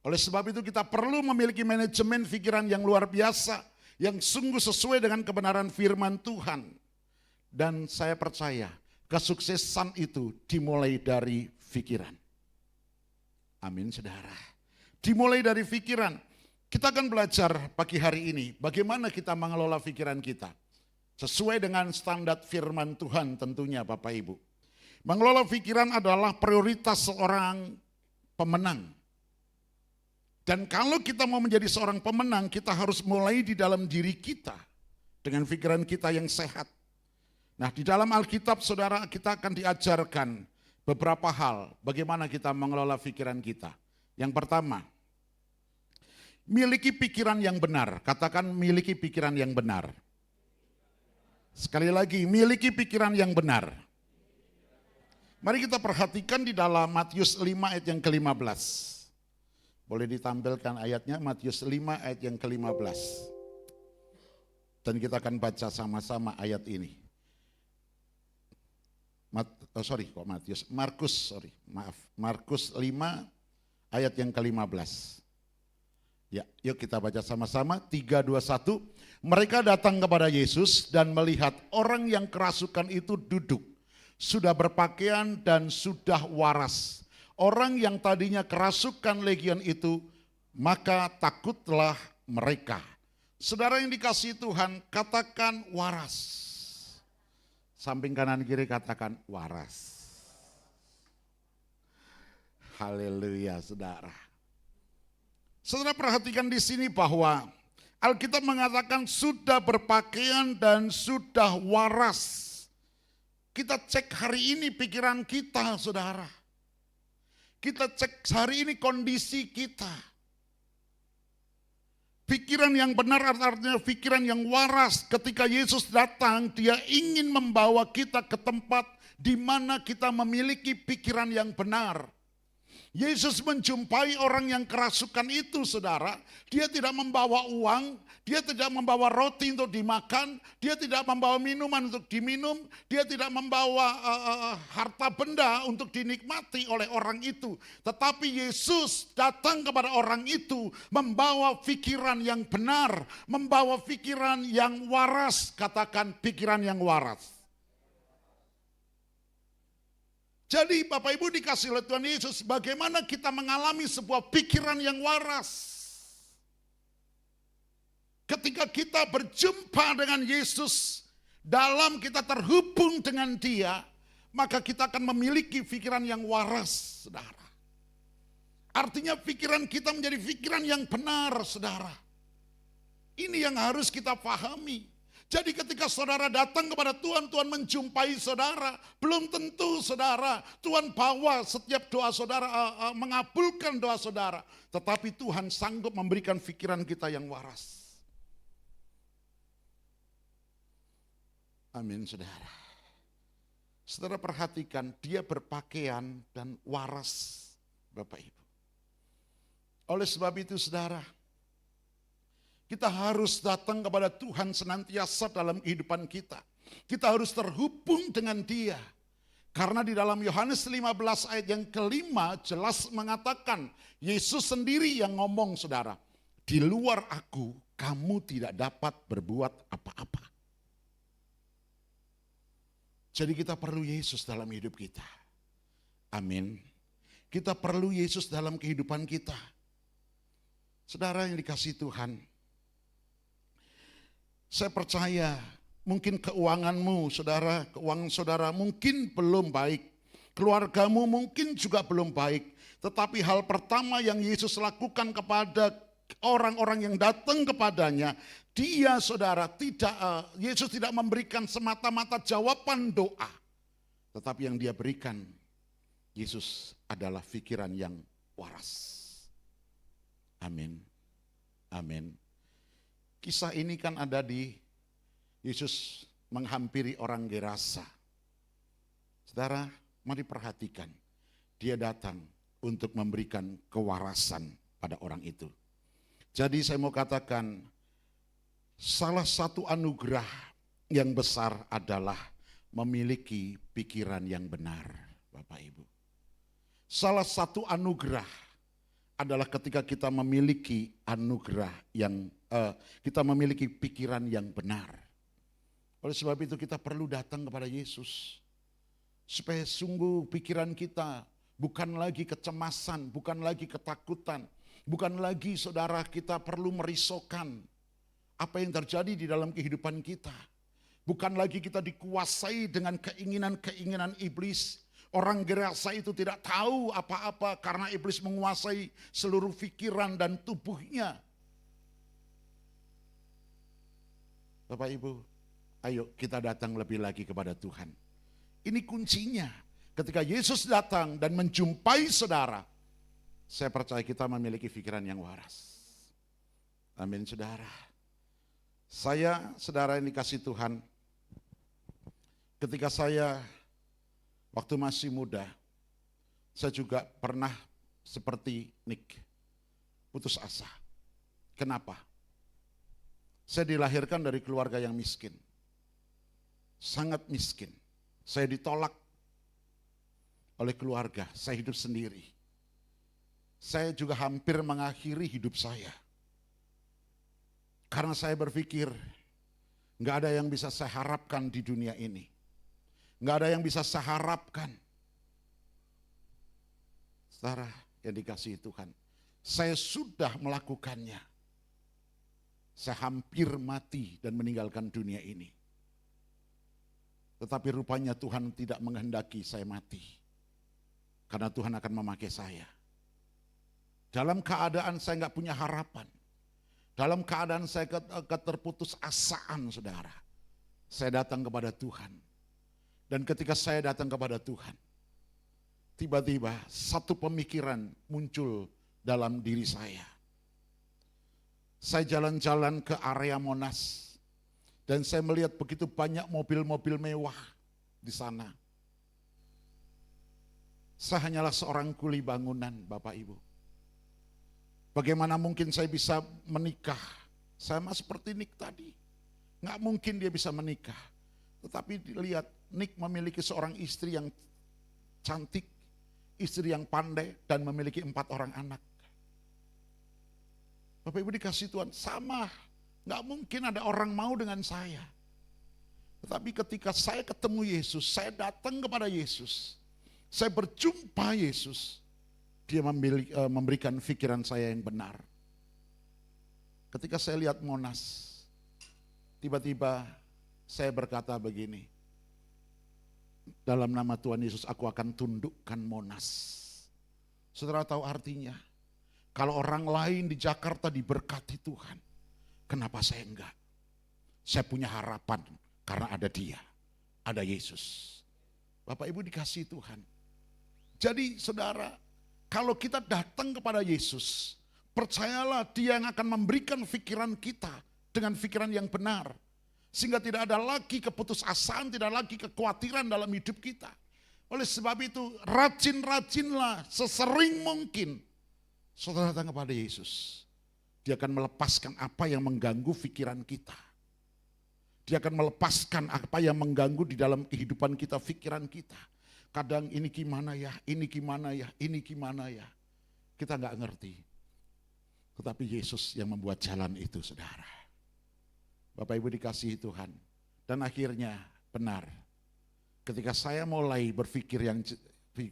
Oleh sebab itu kita perlu memiliki manajemen pikiran yang luar biasa, yang sungguh sesuai dengan kebenaran firman Tuhan. Dan saya percaya kesuksesan itu dimulai dari pikiran. Amin saudara. Dimulai dari pikiran. Kita akan belajar pagi hari ini bagaimana kita mengelola pikiran kita. Sesuai dengan standar firman Tuhan tentunya Bapak Ibu. Mengelola pikiran adalah prioritas seorang pemenang. Dan kalau kita mau menjadi seorang pemenang, kita harus mulai di dalam diri kita. Dengan pikiran kita yang sehat. Nah di dalam Alkitab saudara kita akan diajarkan beberapa hal bagaimana kita mengelola pikiran kita. Yang pertama, miliki pikiran yang benar. Katakan miliki pikiran yang benar. Sekali lagi, miliki pikiran yang benar. Mari kita perhatikan di dalam Matius 5 ayat yang ke-15. Boleh ditampilkan ayatnya, Matius 5 ayat yang ke-15. Dan kita akan baca sama-sama ayat ini. Markus 5 ayat yang ke-15. Ya, yuk kita baca sama-sama. 3, 2, 1. Mereka datang kepada Yesus dan melihat orang yang kerasukan itu duduk. Sudah berpakaian dan sudah waras. Orang yang tadinya kerasukan legion itu, maka takutlah mereka. Saudara yang dikasihi Tuhan, katakan waras. Samping kanan kiri katakan waras. Haleluya saudara. Saudara perhatikan di sini bahwa Alkitab mengatakan sudah berpakaian dan sudah waras. Kita cek hari ini pikiran kita saudara. Kita cek hari ini kondisi kita. Pikiran yang benar artinya pikiran yang waras. Ketika Yesus datang, dia ingin membawa kita ke tempat di mana kita memiliki pikiran yang benar. Yesus menjumpai orang yang kerasukan itu saudara. Dia tidak membawa uang, dia tidak membawa roti untuk dimakan, dia tidak membawa minuman untuk diminum, dia tidak membawa harta benda untuk dinikmati oleh orang itu. Tetapi Yesus datang kepada orang itu membawa pikiran yang benar, membawa pikiran yang waras. Katakan pikiran yang waras. Jadi Bapak Ibu dikasih oleh Tuhan Yesus, bagaimana kita mengalami sebuah pikiran yang waras. Ketika kita berjumpa dengan Yesus, dalam kita terhubung dengan Dia, maka kita akan memiliki pikiran yang waras, saudara. Artinya pikiran kita menjadi pikiran yang benar, saudara. Ini yang harus kita pahami. Jadi ketika saudara datang kepada Tuhan, Tuhan menjumpai saudara. Belum tentu saudara, Tuhan bawa setiap doa saudara, mengabulkan doa saudara. Tetapi Tuhan sanggup memberikan pikiran kita yang waras. Amin saudara. Saudara perhatikan, dia berpakaian dan waras Bapak Ibu. Oleh sebab itu saudara, kita harus datang kepada Tuhan senantiasa dalam kehidupan kita. Kita harus terhubung dengan Dia. Karena di dalam Yohanes 15 ayat yang kelima jelas mengatakan, Yesus sendiri yang ngomong saudara, di luar aku kamu tidak dapat berbuat apa-apa. Jadi kita perlu Yesus dalam hidup kita. Amin. Kita perlu Yesus dalam kehidupan kita. Saudara yang dikasihi Tuhan, saya percaya mungkin keuanganmu saudara, keuangan saudara mungkin belum baik. Keluargamu mungkin juga belum baik. Tetapi hal pertama yang Yesus lakukan kepada orang-orang yang datang kepadanya, dia saudara Yesus tidak memberikan semata-mata jawaban doa. Tetapi yang dia berikan, Yesus adalah pikiran yang waras. Amin. Amin. Kisah ini kan ada di Yesus menghampiri orang Gerasa. Saudara, mari perhatikan. Dia datang untuk memberikan kewarasan pada orang itu. Jadi saya mau katakan, salah satu anugerah yang besar adalah memiliki pikiran yang benar, Bapak Ibu. Salah satu anugerah adalah ketika kita memiliki anugerah yang kita memiliki pikiran yang benar. Oleh sebab itu kita perlu datang kepada Yesus. Supaya sungguh pikiran kita bukan lagi kecemasan, bukan lagi ketakutan, bukan lagi saudara kita perlu merisaukan apa yang terjadi di dalam kehidupan kita. Bukan lagi kita dikuasai dengan keinginan-keinginan iblis. Orang Gerasa itu tidak tahu apa-apa karena iblis menguasai seluruh pikiran dan tubuhnya. Bapak Ibu, ayo kita datang lebih lagi kepada Tuhan. Ini kuncinya. Ketika Yesus datang dan menjumpai saudara, saya percaya kita memiliki pikiran yang waras. Amin saudara. Saudara yang dikasih Tuhan, ketika saya waktu masih muda, saya juga pernah seperti Nick, putus asa. Kenapa? Saya dilahirkan dari keluarga yang miskin, sangat miskin. Saya ditolak oleh keluarga, saya hidup sendiri. Saya juga hampir mengakhiri hidup saya. Karena saya berpikir, nggak ada yang bisa saya harapkan di dunia ini. Nggak ada yang bisa saya harapkan. Saudara yang dikasihi Tuhan, saya sudah melakukannya. Saya hampir mati dan meninggalkan dunia ini. Tetapi rupanya Tuhan tidak menghendaki saya mati. Karena Tuhan akan memakai saya. Dalam keadaan saya nggak punya harapan. Dalam keadaan saya keterputus asaan saudara. Saya datang kepada Tuhan. Dan ketika saya datang kepada Tuhan, tiba-tiba satu pemikiran muncul dalam diri saya. Saya jalan-jalan ke area Monas. Dan saya melihat begitu banyak mobil-mobil mewah di sana. Saya hanyalah seorang kuli bangunan Bapak Ibu. Bagaimana mungkin saya bisa menikah? Sama seperti Nick tadi. Nggak mungkin dia bisa menikah. Tetapi lihat, Nick memiliki seorang istri yang cantik, istri yang pandai, dan memiliki 4 orang anak. Bapak Ibu dikasih Tuhan, sama. Nggak mungkin ada orang mau dengan saya. Tetapi ketika saya ketemu Yesus, saya datang kepada Yesus. Saya berjumpa Yesus. Dia memberikan pikiran saya yang benar. Ketika saya lihat Monas, tiba-tiba saya berkata begini, dalam nama Tuhan Yesus aku akan tundukkan Monas. Saudara tahu artinya? Kalau orang lain di Jakarta diberkati Tuhan, kenapa saya enggak? Saya punya harapan karena ada Dia, ada Yesus. Bapak Ibu dikasihi Tuhan. Jadi saudara, kalau kita datang kepada Yesus, percayalah Dia yang akan memberikan pikiran kita dengan pikiran yang benar. Sehingga tidak ada lagi keputusasaan, tidak lagi kekhawatiran dalam hidup kita. Oleh sebab itu, rajin-rajinlah sesering mungkin saudara datang kepada Yesus. Dia akan melepaskan apa yang mengganggu pikiran kita. Dia akan melepaskan apa yang mengganggu di dalam kehidupan kita, pikiran kita. Kadang ini gimana ya, ini gimana ya, ini gimana ya. Kita nggak ngerti. Tetapi Yesus yang membuat jalan itu saudara. Bapak Ibu dikasihi Tuhan. Dan akhirnya benar. Ketika saya mulai berpikir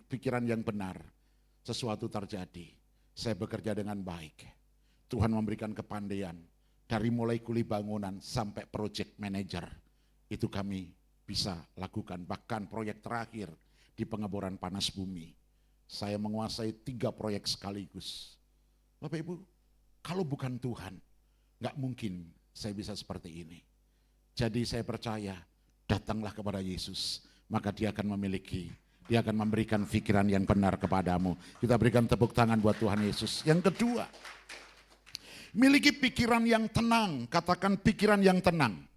pikiran yang benar, sesuatu terjadi. Saya bekerja dengan baik. Tuhan memberikan kepandaian. Dari mulai kuli bangunan sampai project manager. Itu kami bisa lakukan. Bahkan proyek terakhir di pengeboran panas bumi. Saya menguasai 3 proyek sekaligus. Bapak Ibu, kalau bukan Tuhan, gak mungkin saya bisa seperti ini. Jadi saya percaya, datanglah kepada Yesus. Maka Dia akan Dia akan memberikan pikiran yang benar kepadamu. Kita berikan tepuk tangan buat Tuhan Yesus. Yang kedua, miliki pikiran yang tenang. Katakan pikiran yang tenang.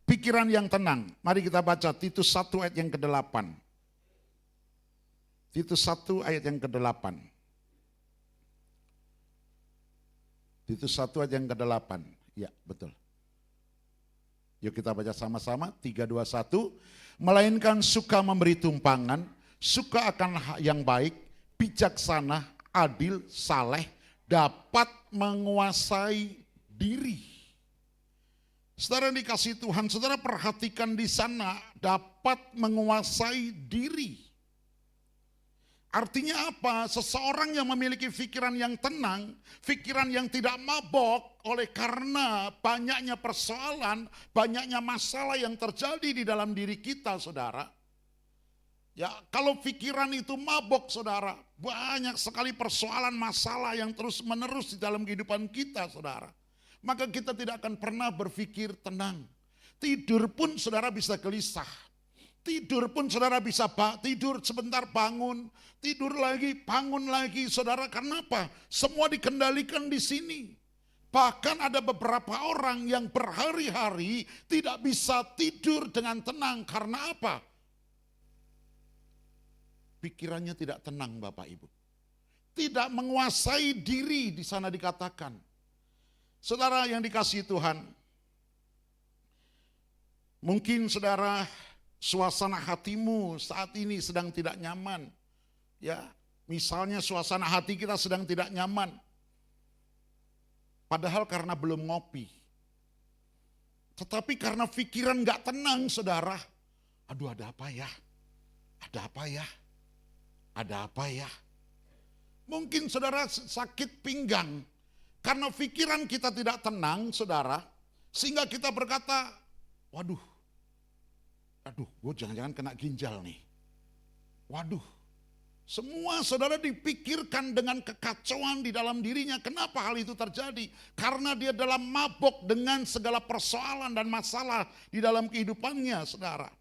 Pikiran yang tenang. Mari kita baca Titus 1 ayat yang ke-8. Titus 1 ayat yang ke-8. Titus 1 ayat yang ke-8. Ya, betul. Yuk kita baca sama-sama. 3, 2, 1. Melainkan suka memberi tumpangan, suka akan yang baik, bijaksana, adil, saleh, dapat menguasai diri. Saudara yang dikasihi Tuhan, saudara perhatikan di sana dapat menguasai diri. Artinya apa? Seseorang yang memiliki pikiran yang tenang, pikiran yang tidak mabok oleh karena banyaknya persoalan, banyaknya masalah yang terjadi di dalam diri kita, saudara. Ya, kalau pikiran itu mabok, saudara, banyak sekali persoalan masalah yang terus menerus di dalam kehidupan kita, saudara. Maka kita tidak akan pernah berpikir tenang. Tidur pun saudara bisa gelisah. Tidur pun saudara bisa tidur sebentar bangun, tidur lagi, bangun lagi, saudara. Kenapa? Semua dikendalikan di sini. Bahkan ada beberapa orang yang berhari-hari tidak bisa tidur dengan tenang. Karena apa? Pikirannya tidak tenang, Bapak Ibu. Tidak menguasai diri, di sana dikatakan. Saudara yang dikasihi Tuhan, mungkin saudara suasana hatimu saat ini sedang tidak nyaman. Ya, misalnya suasana hati kita sedang tidak nyaman. Padahal karena belum ngopi. Tetapi karena pikiran gak tenang, saudara. Aduh, ada apa ya? Ada apa ya? Ada apa ya? Mungkin saudara sakit pinggang. Karena pikiran kita tidak tenang, saudara. Sehingga kita berkata, waduh, gue jangan-jangan kena ginjal nih. Waduh, semua saudara dipikirkan dengan kekacauan di dalam dirinya. Kenapa hal itu terjadi? Karena dia dalam mabok dengan segala persoalan dan masalah di dalam kehidupannya, saudara.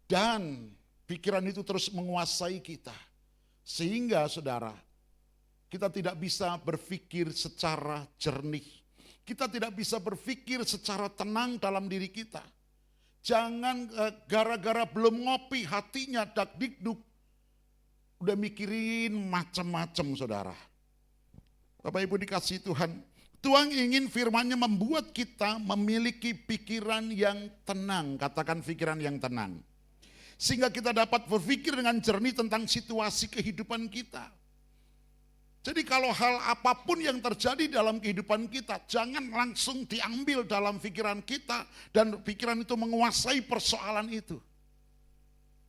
Dan pikiran itu terus menguasai kita. Sehingga saudara, kita tidak bisa berpikir secara jernih. Kita tidak bisa berpikir secara tenang dalam diri kita. Jangan gara-gara belum ngopi hatinya dak-dikduk. Udah mikirin macam-macam, saudara. Bapak Ibu dikasihi Tuhan. Tuhan ingin firman-Nya membuat kita memiliki pikiran yang tenang. Katakan pikiran yang tenang. Sehingga kita dapat berpikir dengan jernih tentang situasi kehidupan kita. Jadi kalau hal apapun yang terjadi dalam kehidupan kita, jangan langsung diambil dalam pikiran kita dan pikiran itu menguasai persoalan itu.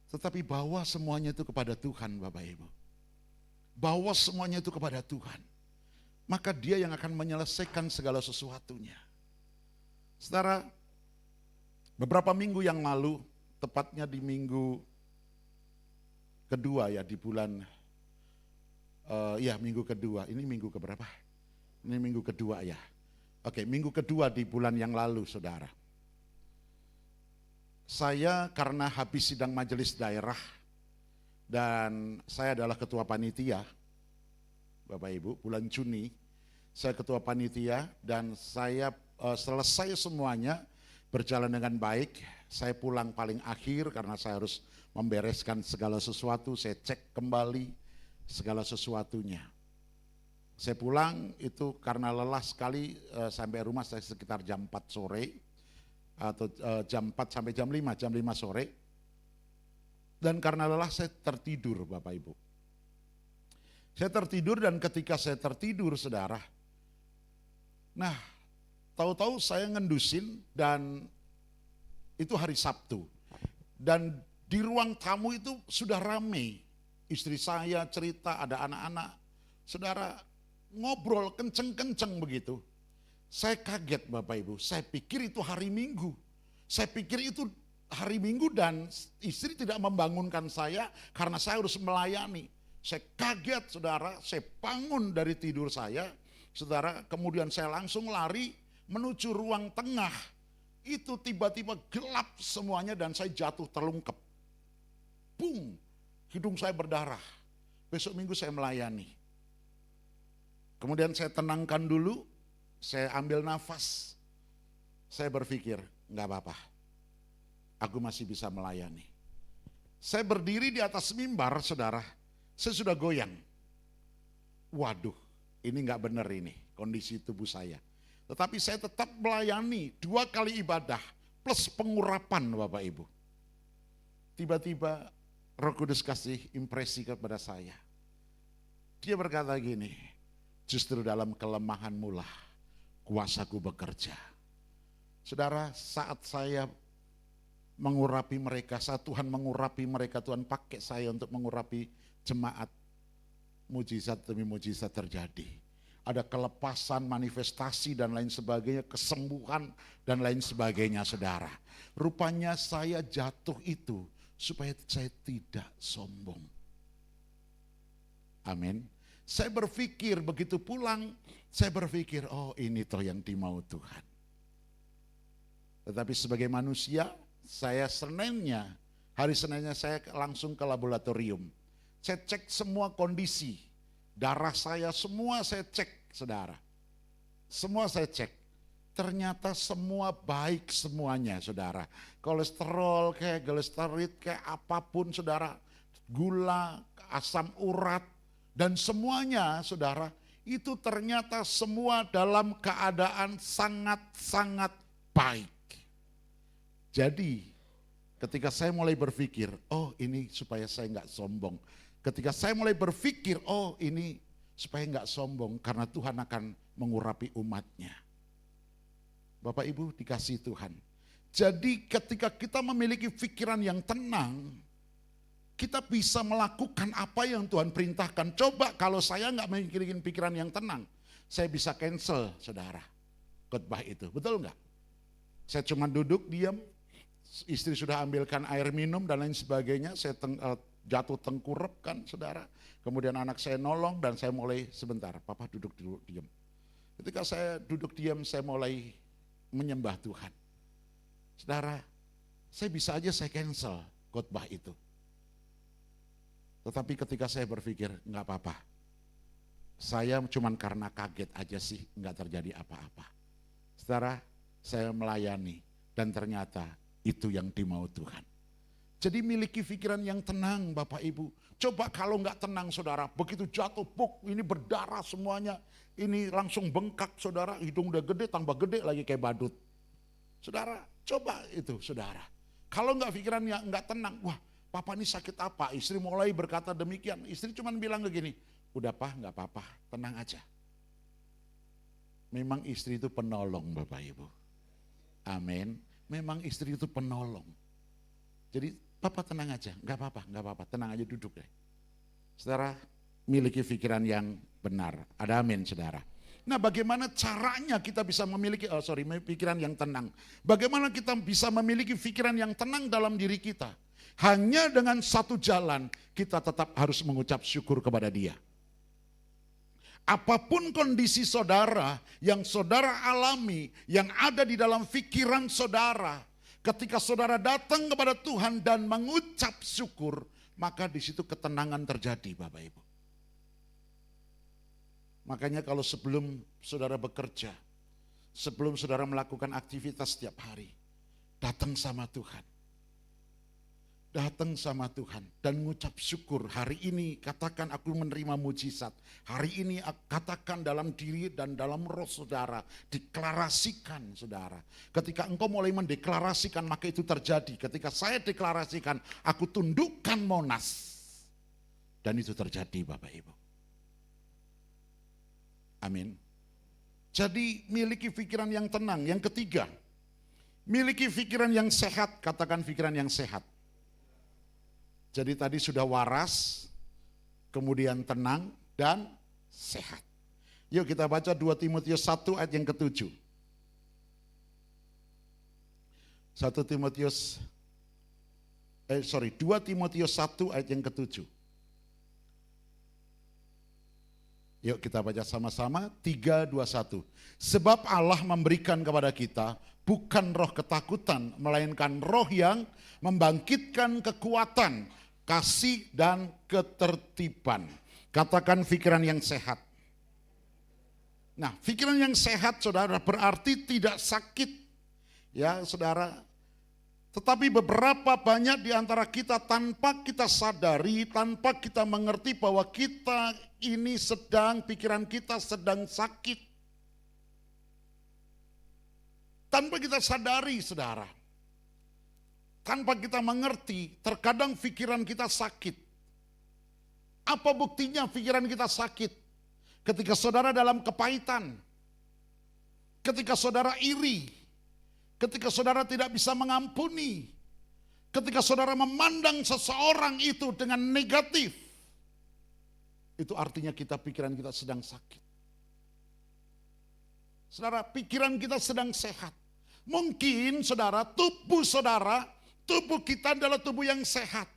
Tetapi bawa semuanya itu kepada Tuhan, Bapak Ibu. Bawa semuanya itu kepada Tuhan. Maka Dia yang akan menyelesaikan segala sesuatunya. Saudara, beberapa minggu yang lalu, tepatnya di minggu kedua ya, di bulan minggu kedua. Ini minggu keberapa? Ini minggu kedua ya. Oke, minggu kedua di bulan yang lalu, saudara. Saya karena habis sidang majelis daerah dan saya adalah ketua panitia, Bapak Ibu, bulan Juni saya ketua panitia dan saya selesai semuanya berjalan dengan baik. Saya pulang paling akhir karena saya harus membereskan segala sesuatu, saya cek kembali segala sesuatunya. Saya pulang itu karena lelah sekali, sampai rumah saya sekitar jam 4 sore atau jam 4 sampai jam 5 sore. Dan karena lelah saya tertidur, Bapak Ibu. Saya tertidur dan ketika saya tertidur, saudara, nah tahu-tahu saya ngendusin dan itu hari Sabtu. Dan di ruang tamu itu sudah ramai. Istri saya cerita, ada anak-anak, saudara ngobrol kenceng-kenceng begitu. Saya kaget, Bapak Ibu, saya pikir itu hari Minggu. Saya pikir itu hari Minggu dan istri tidak membangunkan saya karena saya harus melayani. Saya kaget, saudara, saya bangun dari tidur saya, saudara, kemudian saya langsung lari menuju ruang tengah. Itu tiba-tiba gelap semuanya dan saya jatuh terlungkep. Bung! Hidung saya berdarah. Besok Minggu saya melayani. Kemudian saya tenangkan dulu, saya ambil nafas. Saya berpikir, enggak apa-apa. Aku masih bisa melayani. Saya berdiri di atas mimbar, saudara. Saya sudah goyang. Waduh, ini enggak benar ini, kondisi tubuh saya. Tetapi saya tetap melayani 2 kali ibadah, plus pengurapan, Bapak Ibu. Tiba-tiba Roh Kudus kasih impresi kepada saya. Dia berkata gini, justru dalam kelemahanmu lah kuasaku bekerja. Saudara, saat saya mengurapi mereka, saat Tuhan mengurapi mereka, Tuhan pakai saya untuk mengurapi jemaat, mujizat demi mujizat terjadi. Ada kelepasan, manifestasi dan lain sebagainya, kesembuhan dan lain sebagainya, saudara. Rupanya saya jatuh itu supaya saya tidak sombong. Amin. Saya berpikir begitu pulang, saya berpikir, oh ini toh yang dimau Tuhan. Tetapi sebagai manusia, saya hari Seninnya saya langsung ke laboratorium. Saya cek semua kondisi, darah saya semua saya cek, saudara. Semua saya cek. Ternyata semua baik semuanya, saudara. Kolesterol kayak glikserid kayak apapun, saudara. Gula, asam urat, dan semuanya, saudara, itu ternyata semua dalam keadaan sangat-sangat baik. Jadi ketika saya mulai berpikir, oh ini supaya saya nggak sombong. Ketika saya mulai berpikir, oh ini supaya nggak sombong karena Tuhan akan mengurapi umatnya. Bapak Ibu dikasih Tuhan. Jadi ketika kita memiliki pikiran yang tenang, kita bisa melakukan apa yang Tuhan perintahkan. Coba kalau saya nggak memiliki pikiran yang tenang, saya bisa cancel, saudara, khotbah itu. Betul nggak? Saya cuma duduk diam, istri sudah ambilkan air minum dan lain sebagainya, saya jatuh tengkurap kan, saudara. Kemudian anak saya nolong dan saya mulai sebentar, papa duduk dulu diam. Ketika saya duduk diam, saya mulai menyembah Tuhan. Saudara, saya bisa aja saya cancel khotbah itu. Tetapi ketika saya berpikir, enggak apa-apa. Saya cuman karena kaget aja sih, enggak terjadi apa-apa. Saudara, saya melayani dan ternyata itu yang dimau Tuhan. Jadi miliki pikiran yang tenang, Bapak Ibu. Coba kalau enggak tenang, saudara, begitu jatuh, ini berdarah semuanya. Ini langsung bengkak, saudara, hidung udah gede, tambah gede lagi kayak badut. Saudara, coba itu, saudara. Kalau enggak pikirannya enggak tenang, wah, papa ini sakit apa? Istri mulai berkata demikian. Istri cuma bilang begini, udah pak gak apa-apa, tenang aja. Memang istri itu penolong, Bapak Ibu. Amin. Memang istri itu penolong. Jadi papa tenang aja, gak apa-apa, tenang aja duduk deh. Saudara, miliki pikiran yang benar. Ada amin, saudara. Nah, bagaimana caranya kita bisa memiliki pikiran yang tenang? Bagaimana kita bisa memiliki pikiran yang tenang dalam diri kita? Hanya dengan satu jalan, kita tetap harus mengucap syukur kepada Dia. Apapun kondisi saudara yang saudara alami, yang ada di dalam pikiran saudara, ketika saudara datang kepada Tuhan dan mengucap syukur, maka di situ ketenangan terjadi, Bapak Ibu. Makanya kalau sebelum saudara bekerja, sebelum saudara melakukan aktivitas setiap hari, datang sama Tuhan. Datang sama Tuhan dan mengucap syukur. Hari ini katakan aku menerima mujizat. Hari ini katakan dalam diri dan dalam roh saudara. Deklarasikan, saudara. Ketika engkau mulai mendeklarasikan, maka itu terjadi. Ketika saya deklarasikan, aku tundukkan Monas. Dan itu terjadi, Bapak Ibu. Amin. Jadi miliki pikiran yang tenang. Yang ketiga, miliki pikiran yang sehat. Katakan pikiran yang sehat. Jadi tadi sudah waras, kemudian tenang dan sehat. Yuk kita baca 2 Timotius 1 ayat yang ke-7. 2 Timotius 1 ayat yang ke-7. Yuk kita baca sama-sama, 3, 2, 1. Sebab Allah memberikan kepada kita bukan roh ketakutan, melainkan roh yang membangkitkan kekuatan, kasih dan ketertiban. Katakan pikiran yang sehat. Nah, pikiran yang sehat, saudara, berarti tidak sakit. Ya, saudara. Tetapi beberapa banyak di antara kita tanpa kita sadari, tanpa kita mengerti bahwa kita ini pikiran kita sedang sakit. Tanpa kita sadari, saudara. Tanpa kita mengerti, terkadang pikiran kita sakit. Apa buktinya pikiran kita sakit? Ketika saudara dalam kepahitan, ketika saudara iri, ketika saudara tidak bisa mengampuni, ketika saudara memandang seseorang itu dengan negatif, itu artinya pikiran kita sedang sakit. Saudara, pikiran kita sedang sehat. Mungkin saudara, tubuh kita adalah tubuh yang sehat.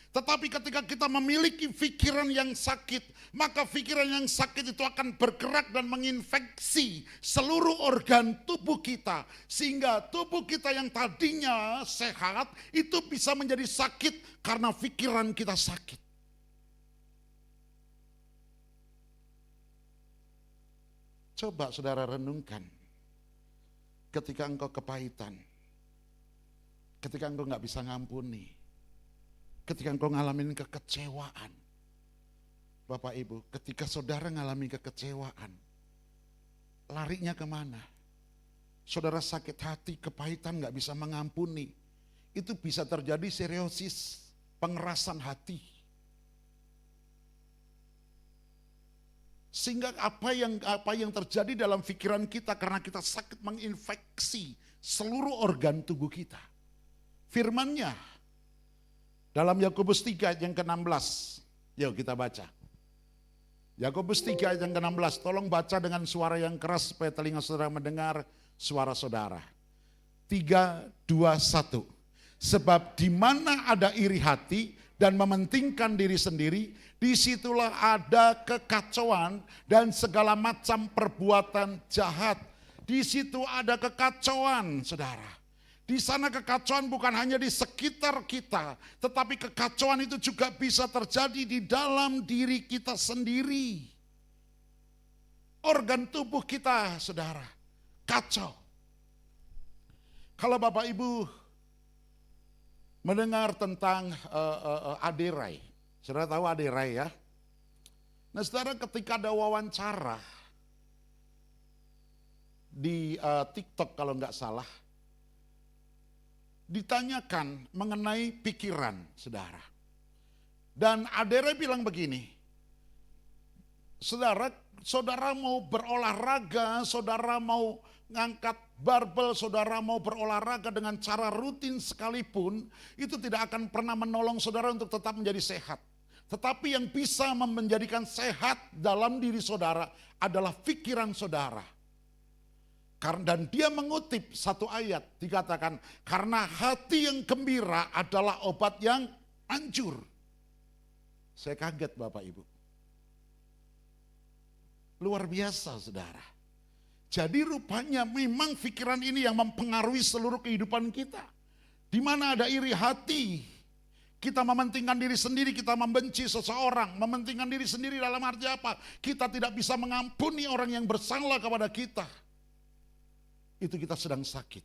Tetapi ketika kita memiliki pikiran yang sakit, maka pikiran yang sakit itu akan bergerak dan menginfeksi seluruh organ tubuh kita. Sehingga tubuh kita yang tadinya sehat, itu bisa menjadi sakit karena pikiran kita sakit. Coba saudara renungkan, ketika engkau kepahitan, ketika engkau gak bisa ngampuni, ketika engkau ngalamin kekecewaan. Bapak Ibu, ketika saudara ngalami kekecewaan, larinya kemana? Saudara sakit hati, kepahitan, gak bisa mengampuni. Itu bisa terjadi seriosis, pengerasan hati. Sehingga apa yang terjadi dalam pikiran kita karena kita sakit menginfeksi seluruh organ tubuh kita. Firman-Nya dalam Yakobus 3 ayat yang ke-16. Yuk kita baca. Yakobus 3 ayat yang ke-16. Tolong baca dengan suara yang keras supaya telinga saudara mendengar suara saudara. 3, 2, 1. Sebab di mana ada iri hati dan mementingkan diri sendiri, disitulah ada kekacauan dan segala macam perbuatan jahat. Di situ ada kekacauan, saudara. Di sana kekacauan bukan hanya di sekitar kita, tetapi kekacauan itu juga bisa terjadi di dalam diri kita sendiri. Organ tubuh kita, saudara, kacau. Kalau Bapak Ibu mendengar tentang Aderai, saudara tahu Aderai ya? Nah saudara, ketika ada wawancara di TikTok kalau nggak salah, ditanyakan mengenai pikiran saudara. Dan Aderai bilang begini, saudara mau berolahraga, saudara mau ngangkat barbel, saudara mau berolahraga dengan cara rutin sekalipun, itu tidak akan pernah menolong saudara untuk tetap menjadi sehat. Tetapi yang bisa menjadikan sehat dalam diri saudara adalah pikiran saudara. Dan dia mengutip satu ayat, dikatakan, karena hati yang gembira adalah obat yang anjur. Saya kaget Bapak Ibu. Luar biasa saudara. Jadi rupanya memang pikiran ini yang mempengaruhi seluruh kehidupan kita. Di mana ada iri hati, kita mementingkan diri sendiri, kita membenci seseorang. Mementingkan diri sendiri dalam arti apa? Kita tidak bisa mengampuni orang yang bersalah kepada kita. Itu kita sedang sakit.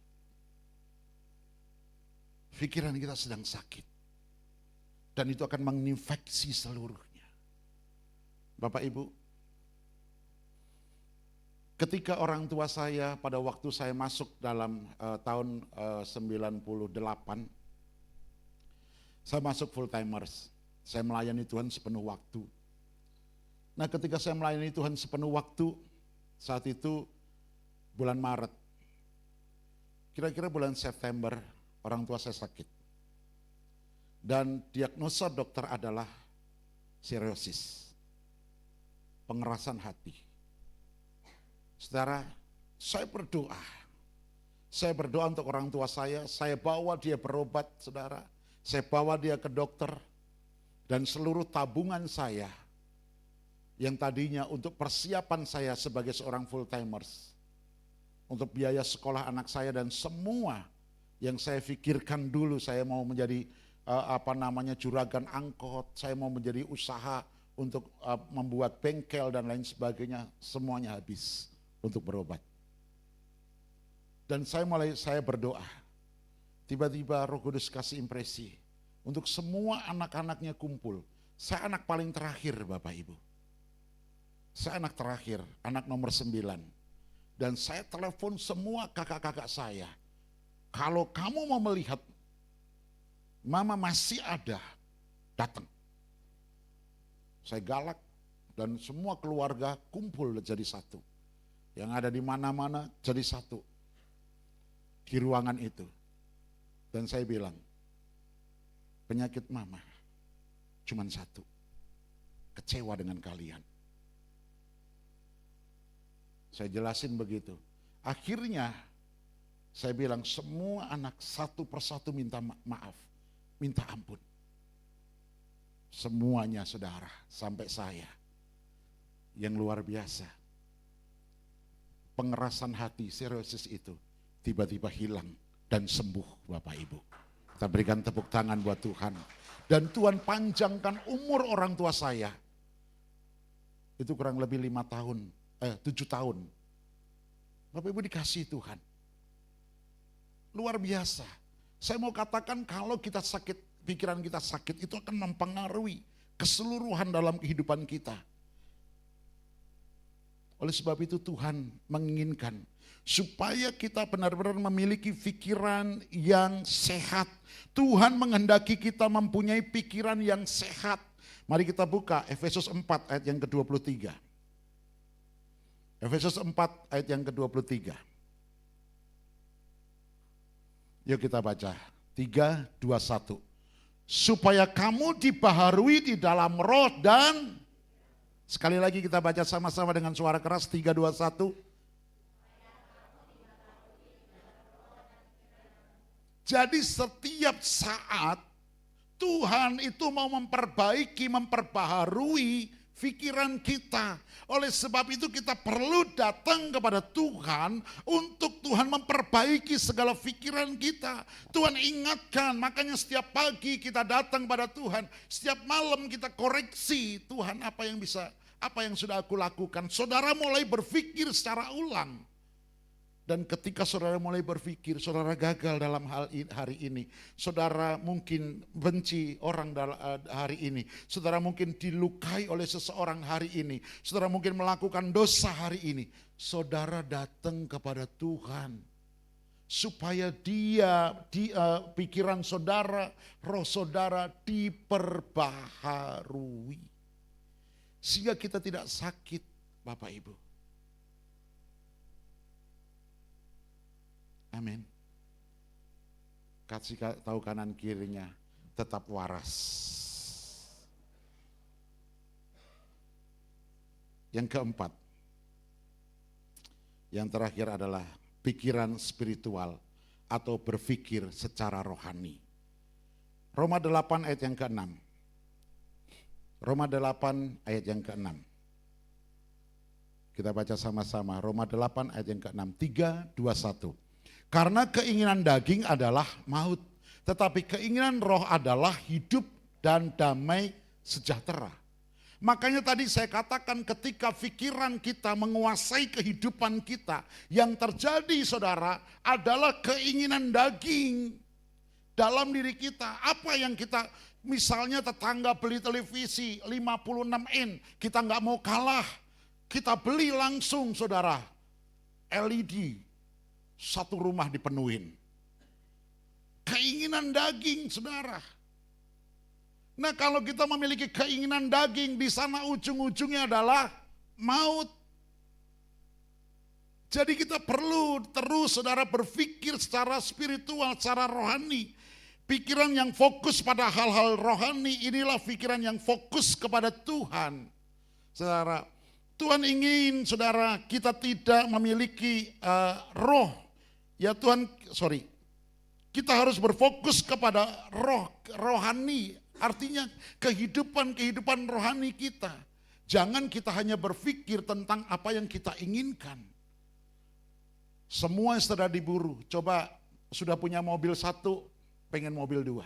Pikiran kita sedang sakit. Dan itu akan menginfeksi seluruhnya. Bapak Ibu, ketika orang tua saya pada waktu saya masuk dalam tahun 98, saya masuk full timers. Saya melayani Tuhan sepenuh waktu. Nah ketika saya melayani Tuhan sepenuh waktu, saat itu bulan Maret. Kira-kira bulan September orang tua saya sakit. Dan diagnosa dokter adalah cirrhosis, pengerasan hati. Saudara, saya berdoa. Saya berdoa untuk orang tua saya bawa dia berobat, saudara. Saya bawa dia ke dokter. Dan seluruh tabungan saya, yang tadinya untuk persiapan saya sebagai seorang full timers, untuk biaya sekolah anak saya dan semua yang saya pikirkan dulu, saya mau menjadi juragan angkot, saya mau menjadi usaha untuk membuat bengkel dan lain sebagainya, semuanya habis untuk berobat. Dan saya berdoa, tiba-tiba Roh Kudus kasih impresi untuk semua anak-anaknya kumpul. Saya anak paling terakhir Bapak Ibu. Saya anak terakhir, anak nomor 9. Dan saya telepon semua kakak-kakak saya. Kalau kamu mau melihat mama masih ada, datang. Saya galak dan semua keluarga kumpul jadi satu. Yang ada di mana-mana jadi satu. Di ruangan itu. Dan saya bilang, penyakit mama cuman satu. Kecewa dengan kalian. Saya jelasin begitu. Akhirnya saya bilang semua anak satu persatu minta maaf, minta ampun. Semuanya saudara, sampai saya. Yang luar biasa. Pengerasan hati, cirrhosis itu tiba-tiba hilang dan sembuh Bapak Ibu. Kita berikan tepuk tangan buat Tuhan. Dan Tuhan panjangkan umur orang tua saya. Itu kurang lebih 7 tahun. Bapak Ibu dikasih Tuhan. Luar biasa. Saya mau katakan kalau kita sakit, pikiran kita sakit, itu akan mempengaruhi keseluruhan dalam kehidupan kita. Oleh sebab itu Tuhan menginginkan supaya kita benar-benar memiliki pikiran yang sehat. Tuhan menghendaki kita mempunyai pikiran yang sehat. Mari kita buka Efesus 4 ayat yang ke-23. Efesus 4 ayat yang ke-23. Yuk kita baca. 3, 2, 1. Supaya kamu dibaharui di dalam roh dan, sekali lagi kita baca sama-sama dengan suara keras. 3, 2, 1. Jadi setiap saat Tuhan itu mau memperbaharui pikiran kita. Oleh sebab itu kita perlu datang kepada Tuhan untuk Tuhan memperbaiki segala pikiran kita. Tuhan ingatkan, makanya setiap pagi kita datang pada Tuhan. Setiap malam kita koreksi, Tuhan apa yang sudah aku lakukan. Saudara mulai berpikir secara ulang. Dan ketika saudara mulai berpikir, saudara gagal dalam hari ini. Saudara mungkin benci orang hari ini. Saudara mungkin dilukai oleh seseorang hari ini. Saudara mungkin melakukan dosa hari ini. Saudara datang kepada Tuhan. Supaya pikiran saudara, roh saudara diperbaharui. Sehingga kita tidak sakit, Bapak Ibu. Amin. Kasih tahu kanan kirinya, tetap waras. Yang keempat, yang terakhir adalah pikiran spiritual atau berpikir secara rohani. Roma 8 ayat yang ke-6. Roma 8 ayat yang ke-6. Kita baca sama-sama. Roma 8 ayat yang ke-6. 3, 2, 1. Karena keinginan daging adalah maut, tetapi keinginan roh adalah hidup dan damai sejahtera. Makanya tadi saya katakan ketika pikiran kita menguasai kehidupan kita, yang terjadi saudara adalah keinginan daging dalam diri kita. Apa yang kita, misalnya tetangga beli televisi 56 in, kita nggak mau kalah, kita beli langsung saudara, LED. Satu rumah dipenuhin. Keinginan daging, saudara. Nah, kalau kita memiliki keinginan daging, di sana ujung-ujungnya adalah maut. Jadi kita perlu terus, saudara, berpikir secara spiritual, secara rohani. Pikiran yang fokus pada hal-hal rohani, inilah pikiran yang fokus kepada Tuhan. Saudara, Tuhan ingin, saudara, kita tidak memiliki roh. Ya Tuhan, kita harus berfokus kepada rohani, artinya kehidupan rohani kita. Jangan kita hanya berpikir tentang apa yang kita inginkan. Semua sudah diburu, coba sudah punya mobil 1, pengen mobil 2.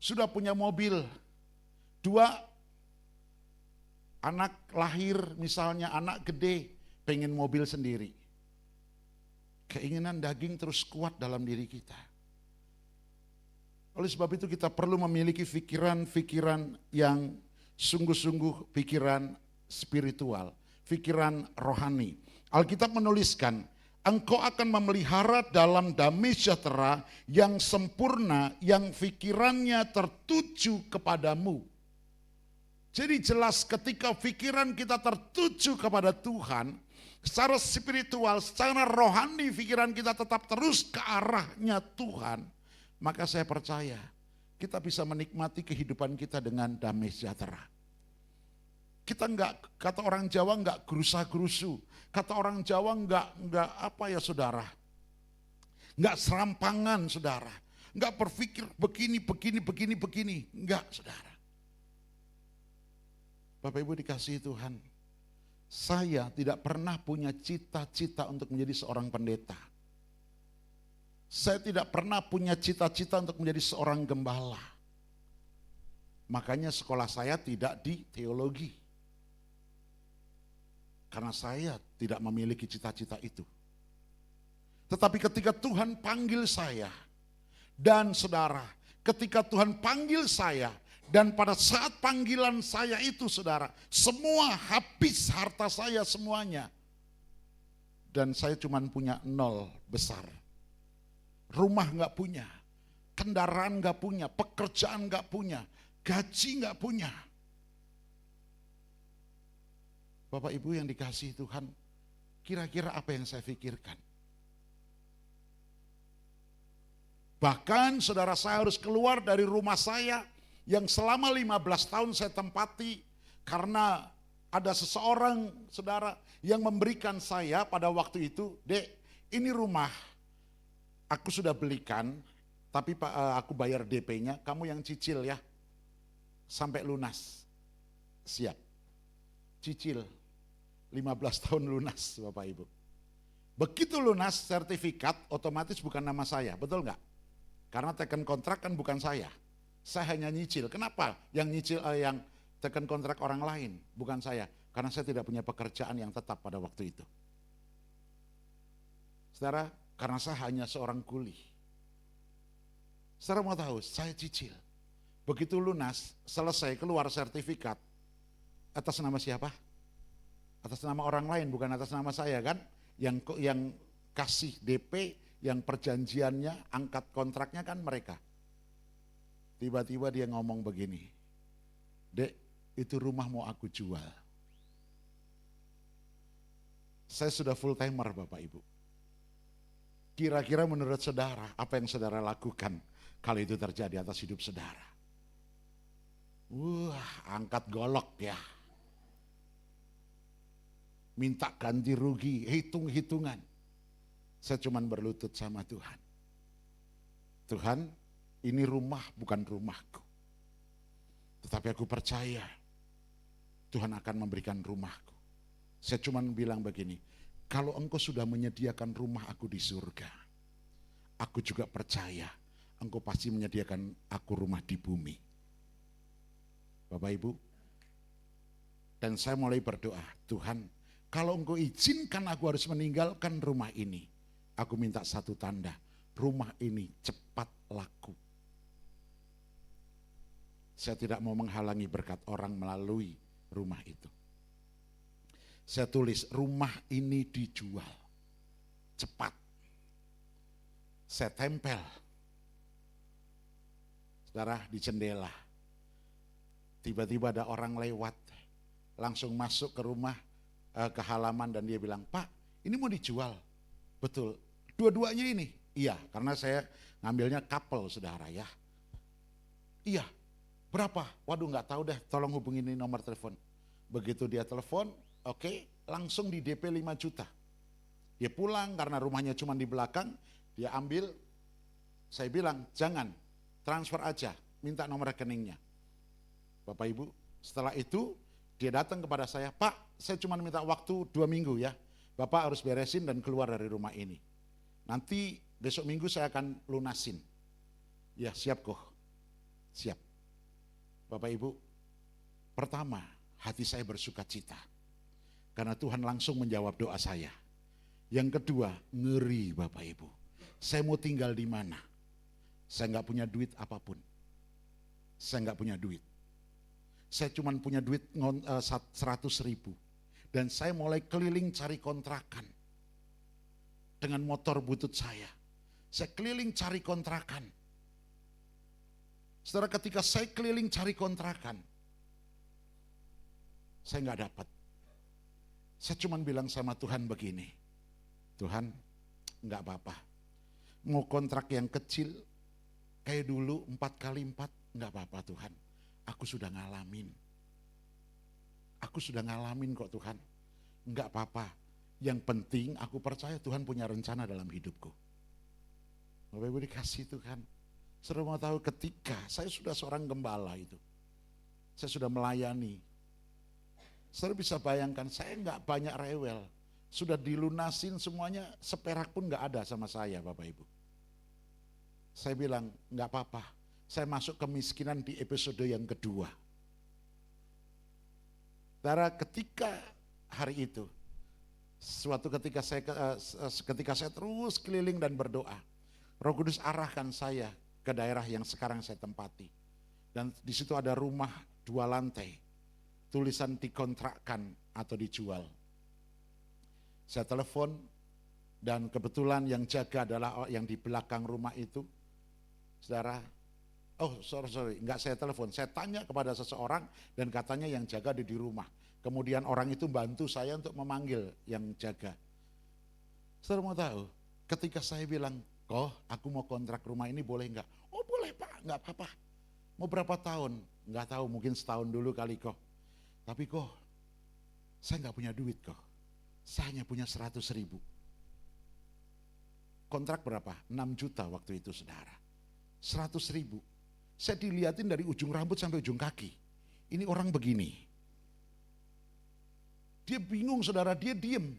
Sudah punya mobil 2, anak lahir misalnya, anak gede, pengen mobil sendiri. Keinginan daging terus kuat dalam diri kita. Oleh sebab itu kita perlu memiliki pikiran-pikiran yang sungguh-sungguh pikiran spiritual, pikiran rohani. Alkitab menuliskan, engkau akan memelihara dalam damai sejahtera yang sempurna, yang pikirannya tertuju kepadamu. Jadi jelas ketika pikiran kita tertuju kepada Tuhan, secara spiritual, secara rohani pikiran kita tetap terus ke arahnya Tuhan, maka saya percaya kita bisa menikmati kehidupan kita dengan damai sejahtera. Kita enggak, kata orang Jawa enggak gerusa-gerusu, kata orang Jawa enggak apa ya saudara, enggak serampangan saudara, enggak berpikir begini, enggak saudara. Bapak Ibu dikasihi Tuhan, saya tidak pernah punya cita-cita untuk menjadi seorang pendeta. Saya tidak pernah punya cita-cita untuk menjadi seorang gembala. Makanya sekolah saya tidak di teologi. Karena saya tidak memiliki cita-cita itu. Tetapi ketika Tuhan panggil saya, dan saudara, ketika Tuhan panggil saya, dan pada saat panggilan saya itu saudara, semua habis harta saya semuanya. Dan saya cuma punya 0 besar. Rumah nggak punya, kendaraan nggak punya, pekerjaan nggak punya, gaji nggak punya. Bapak Ibu yang dikasihi Tuhan, kira-kira apa yang saya pikirkan? Bahkan saudara, saya harus keluar dari rumah saya yang selama 15 tahun saya tempati karena ada seseorang saudara yang memberikan saya pada waktu itu, "Dek, ini rumah aku sudah belikan, tapi aku bayar DP-nya, kamu yang cicil ya, sampai lunas." Siap, cicil, 15 tahun lunas Bapak Ibu. Begitu lunas sertifikat, otomatis bukan nama saya, betul nggak? Karena teken kontrak kan bukan saya hanya nyicil. Kenapa? Yang nyicil, yang teken kontrak orang lain, bukan saya. Karena saya tidak punya pekerjaan yang tetap pada waktu itu. Saudara, karena saya hanya seorang kuli. Saudara mau tahu, saya cicil. Begitu lunas, selesai keluar sertifikat. Atas nama siapa? Atas nama orang lain, bukan atas nama saya kan? Yang kasih DP, yang perjanjiannya, angkat kontraknya kan mereka. Tiba-tiba dia ngomong begini, "Dek, itu rumah mau aku jual." Saya sudah full timer Bapak Ibu. Kira-kira menurut saudara, apa yang saudara lakukan kalau itu terjadi atas hidup saudara? Wah, angkat golok ya. Minta ganti rugi, hitung-hitungan. Saya cuma berlutut sama Tuhan. Tuhan, ini rumah bukan rumahku. Tetapi aku percaya Tuhan akan memberikan rumahku. Saya cuma bilang begini, kalau engkau sudah menyediakan rumah aku di surga, aku juga percaya engkau pasti menyediakan aku rumah di bumi. Bapak Ibu, dan saya mulai berdoa, Tuhan, kalau engkau izinkan aku harus meninggalkan rumah ini, aku minta satu tanda, rumah ini cepat laku. Saya tidak mau menghalangi berkat orang melalui rumah itu. Saya tulis, rumah ini dijual cepat. Saya tempel, saudara, di jendela. Tiba-tiba ada orang lewat, langsung masuk ke rumah, ke halaman, dan dia bilang, "Pak, ini mau dijual." Betul, dua-duanya ini? Iya, karena saya ngambilnya couple saudara ya. Iya, berapa? Waduh nggak tahu deh, tolong hubungin ini nomor telepon. Begitu dia telepon, oke, langsung di DP 5 juta. Dia pulang karena rumahnya cuma di belakang, dia ambil, saya bilang, "Jangan, transfer aja, minta nomor rekeningnya." Bapak Ibu, setelah itu dia datang kepada saya, "Pak, saya cuma minta waktu 2 minggu ya, Bapak harus beresin dan keluar dari rumah ini. Nanti besok minggu saya akan lunasin." Ya siap kok, siap. Bapak Ibu, pertama hati saya bersuka cita karena Tuhan langsung menjawab doa saya. Yang kedua, ngeri Bapak Ibu, saya mau tinggal di mana? Saya nggak punya duit apapun, saya nggak punya duit. Saya cuma punya duit 100.000 dan saya mulai keliling cari kontrakan dengan motor butut saya. Saya keliling cari kontrakan. Saudara, ketika saya keliling cari kontrakan, saya nggak dapat. Saya cuma bilang sama Tuhan begini, Tuhan enggak apa-apa, mau kontrak yang kecil kayak dulu 4x4 enggak apa-apa Tuhan, aku sudah ngalamin. Aku sudah ngalamin kok Tuhan, enggak apa-apa. Yang penting aku percaya Tuhan punya rencana dalam hidupku. Bapak Ibu dikasih Tuhan. Saudara mau tahu ketika saya sudah seorang gembala itu, saya sudah melayani. Saudara bisa bayangkan saya enggak banyak rewel. Sudah dilunasin semuanya, seperak pun enggak ada sama saya Bapak Ibu. Saya bilang enggak apa-apa, saya masuk kemiskinan di episode yang kedua. Saudara ketika hari itu, suatu ketika saya terus keliling dan berdoa, Roh Kudus arahkan saya ke daerah yang sekarang saya tempati. Dan di situ ada rumah 2 lantai, tulisan dikontrakkan atau dijual. Saya telepon dan kebetulan yang jaga adalah yang di belakang rumah itu. Saudara, sorry, enggak saya telepon, saya tanya kepada seseorang dan katanya yang jaga ada di rumah. Kemudian orang itu bantu saya untuk memanggil yang jaga. Saudara mau tahu, ketika saya bilang, aku mau kontrak rumah ini boleh enggak? Oh boleh Pak, enggak apa-apa. Mau berapa tahun? Enggak tahu, mungkin setahun dulu kali Tapi saya enggak punya duit Saya hanya punya 100.000. Kontrak berapa? 6 juta waktu itu saudara. 100.000. Saya dilihatin dari ujung rambut sampai ujung kaki. Ini orang begini. Dia bingung saudara, dia diem.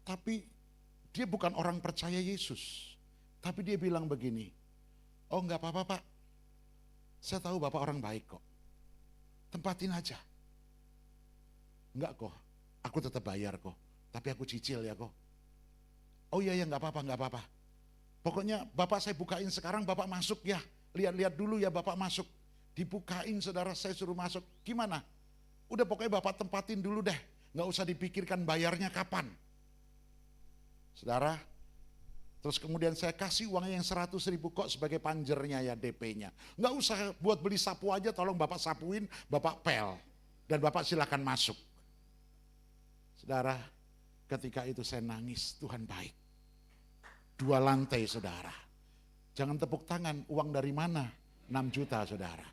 Tapi dia bukan orang percaya Yesus. Tapi dia bilang begini, oh enggak apa-apa Pak. Saya tahu Bapak orang baik kok. Tempatin aja. Enggak aku tetap bayar tapi aku cicil ya Oh iya enggak apa-apa. Pokoknya Bapak saya bukain sekarang, Bapak masuk ya. Lihat-lihat dulu ya Bapak masuk. Dibukain saudara, saya suruh masuk. Gimana? Udah pokoknya Bapak tempatin dulu deh. Enggak usah dipikirkan bayarnya kapan. Saudara, terus kemudian saya kasih uangnya yang 100.000 sebagai panjernya ya DP-nya. Enggak usah buat beli sapu aja, tolong Bapak sapuin, Bapak pel. Dan Bapak silakan masuk. Saudara, ketika itu saya nangis, Tuhan baik. 2 lantai saudara. Jangan tepuk tangan, uang dari mana? 6 juta saudara.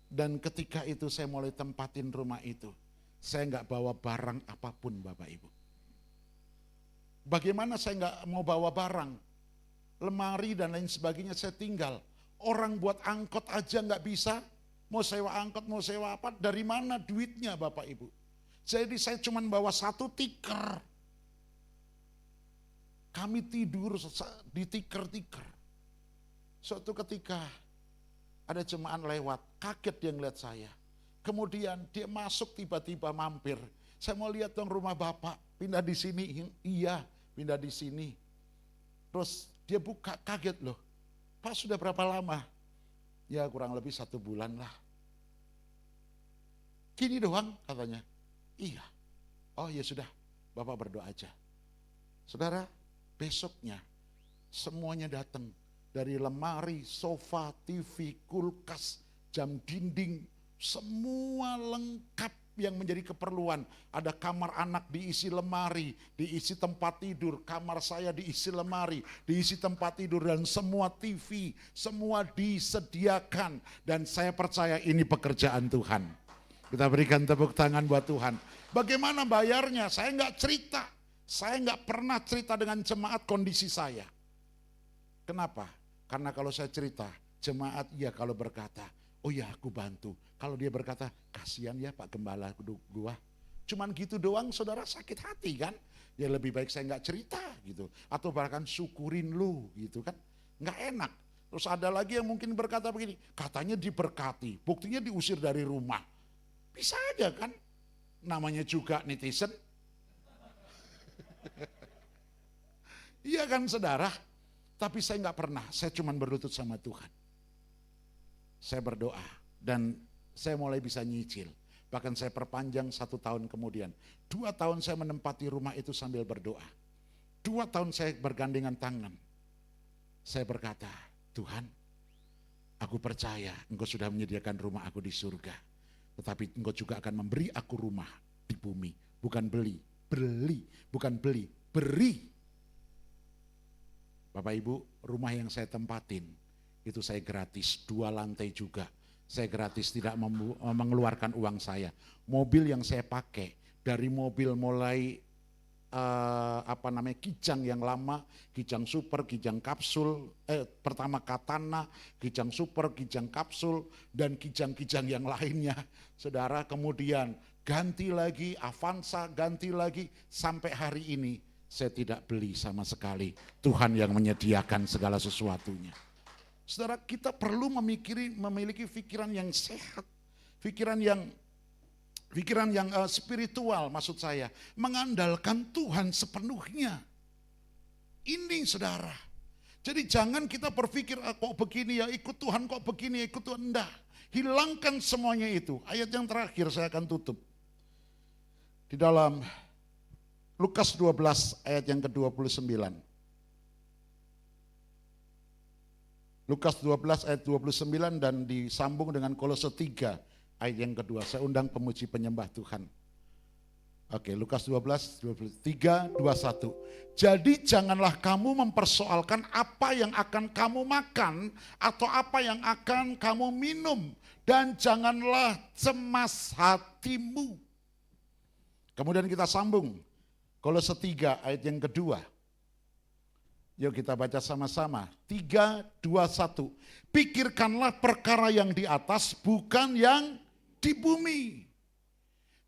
Dan ketika itu saya mulai tempatin rumah itu. Saya enggak bawa barang apapun Bapak Ibu. Bagaimana saya enggak mau bawa barang? Lemari dan lain sebagainya saya tinggal. Orang buat angkot aja enggak bisa. Mau sewa angkot, mau sewa apa, dari mana duitnya Bapak Ibu? Jadi saya cuma bawa 1 tikar. Kami tidur di tikar-tikar. Suatu ketika ada jemaat lewat, kaget dia ngeliat saya. Kemudian dia masuk tiba-tiba mampir. Saya mau lihat dong rumah Bapak, pindah di sini. Iya, pindah di sini. Terus dia buka, kaget loh. Pak sudah berapa lama? Ya kurang lebih 1 bulan lah. Gini doang katanya. Iya. Oh ya sudah, Bapak berdoa aja. Saudara, besoknya semuanya datang. Dari lemari, sofa, TV, kulkas, jam dinding, semua lengkap yang menjadi keperluan. Ada kamar anak diisi lemari, diisi tempat tidur, kamar saya diisi lemari, diisi tempat tidur, dan semua TV, semua disediakan. Dan saya percaya ini pekerjaan Tuhan. Kita berikan tepuk tangan buat Tuhan. Bagaimana bayarnya? Saya enggak cerita. Saya enggak pernah cerita dengan jemaat kondisi saya. Kenapa? Karena kalau saya cerita, jemaat ya kalau berkata, oh ya aku bantu. Kalau dia berkata, kasihan ya Pak Gembala gua. Cuman gitu doang saudara, sakit hati kan. Ya lebih baik saya enggak cerita gitu. Atau bahkan syukurin lu gitu kan. Enggak enak. Terus ada lagi yang mungkin berkata begini, katanya diberkati, buktinya diusir dari rumah. Bisa aja kan, namanya juga netizen. Iya kan saudara. Tapi saya enggak pernah, saya cuma berlutut sama Tuhan. Saya berdoa dan saya mulai bisa nyicil. Bahkan saya perpanjang 1 tahun kemudian. 2 tahun saya menempati rumah itu sambil berdoa. 2 tahun saya bergandengan tangan. Saya berkata, Tuhan, aku percaya Engkau sudah menyediakan rumah aku di surga. Tetapi Engkau juga akan memberi aku rumah di bumi. Bukan beli, bukan beli, beri. Bapak Ibu, rumah yang saya tempatin itu saya gratis, 2 lantai juga. Saya gratis, tidak mengeluarkan uang saya. Mobil yang saya pakai, dari mobil mulai kijang yang lama, kijang super, kijang kapsul, pertama Katana, kijang super, kijang kapsul, dan kijang-kijang yang lainnya. Saudara, kemudian ganti lagi, Avanza, ganti lagi, sampai hari ini saya tidak beli sama sekali. Tuhan yang menyediakan segala sesuatunya. Saudara, kita perlu memiliki pikiran yang sehat, pikiran yang spiritual, maksud saya, mengandalkan Tuhan sepenuhnya. Ini saudara. Jadi jangan kita berpikir kok begini ya, ikut Tuhan, kok begini ya, ikut Tuhan. Enggak. Hilangkan semuanya itu. Ayat yang terakhir saya akan tutup. Di dalam Lukas 12 ayat yang ke-29. Lukas 12 ayat 29 dan disambung dengan Kolose 3 ayat yang kedua. Saya undang pemuji penyembah Tuhan. Oke, Lukas 12, 23, 21. Jadi janganlah kamu mempersoalkan apa yang akan kamu makan atau apa yang akan kamu minum. Dan janganlah cemas hatimu. Kemudian kita sambung. Kolose 3 ayat yang kedua. Yuk kita baca sama-sama. 3, 2, 1. Pikirkanlah perkara yang di atas, bukan yang di bumi.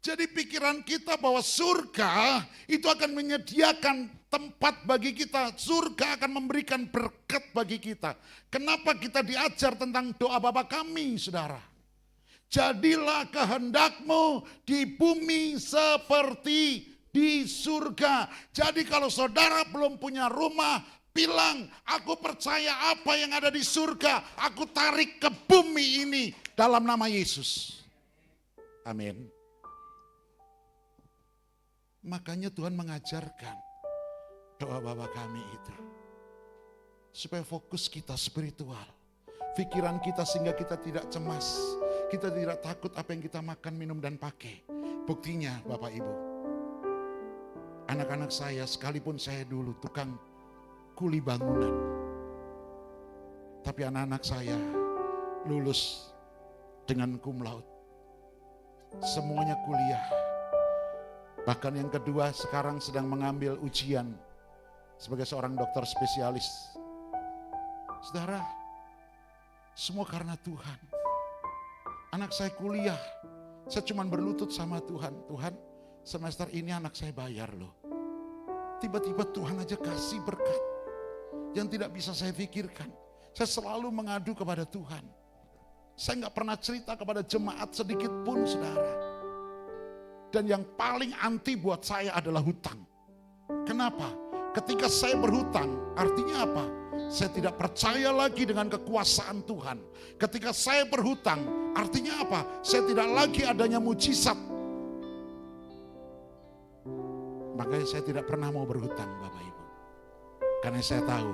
Jadi pikiran kita bahwa surga itu akan menyediakan tempat bagi kita. Surga akan memberikan berkat bagi kita. Kenapa kita diajar tentang doa Bapa kami, saudara? Jadilah kehendakmu di bumi seperti di surga. Jadi kalau saudara belum punya rumah, bilang, aku percaya apa yang ada di surga, aku tarik ke bumi ini dalam nama Yesus. Amin. Makanya Tuhan mengajarkan doa Bapa kami itu. Supaya fokus kita spiritual. Pikiran kita sehingga kita tidak cemas. Kita tidak takut apa yang kita makan, minum, dan pakai. Buktinya Bapak Ibu. Anak-anak saya, sekalipun saya dulu tukang kuli bangunan. Tapi anak-anak saya lulus dengan cum laude. Semuanya kuliah. Bahkan yang kedua sekarang sedang mengambil ujian sebagai seorang dokter spesialis. Saudara, semua karena Tuhan. Anak saya kuliah, saya cuma berlutut sama Tuhan. Tuhan, semester ini anak saya bayar loh. Tiba-tiba Tuhan aja kasih berkat yang tidak bisa saya pikirkan. Saya selalu mengadu kepada Tuhan. Saya nggak pernah cerita kepada jemaat sedikit pun, saudara. Dan yang paling anti buat saya adalah hutang. Kenapa? Ketika saya berhutang, artinya apa? Saya tidak percaya lagi dengan kekuasaan Tuhan. Ketika saya berhutang, artinya apa? Saya tidak lagi adanya mujizat. Makanya saya tidak pernah mau berhutang, Bapak Ibu. Karena saya tahu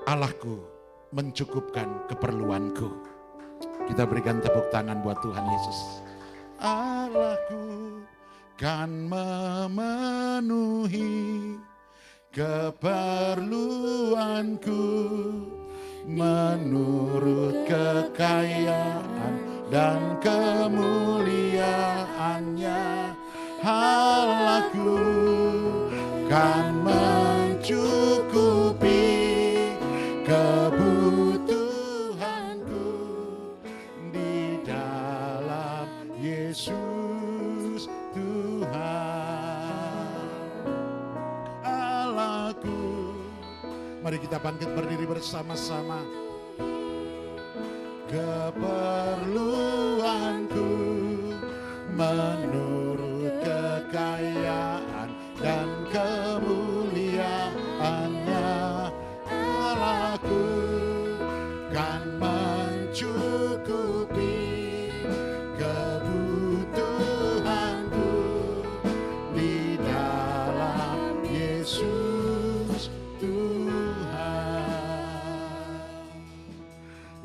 Allahku mencukupkan keperluanku. Kita berikan tepuk tangan buat Tuhan Yesus. Allahku kan memenuhi keperluanku menurut kekayaan dan kemuliaannya. Allahku kan mencukupi kebutuhanku di dalam Yesus Tuhan. Allahku. Mari kita bangkit berdiri bersama-sama. Keperluanku menurut kekayaan dan kemuliaannya. Allahku kan mencukupi kebutuhanku di dalam Yesus Tuhan.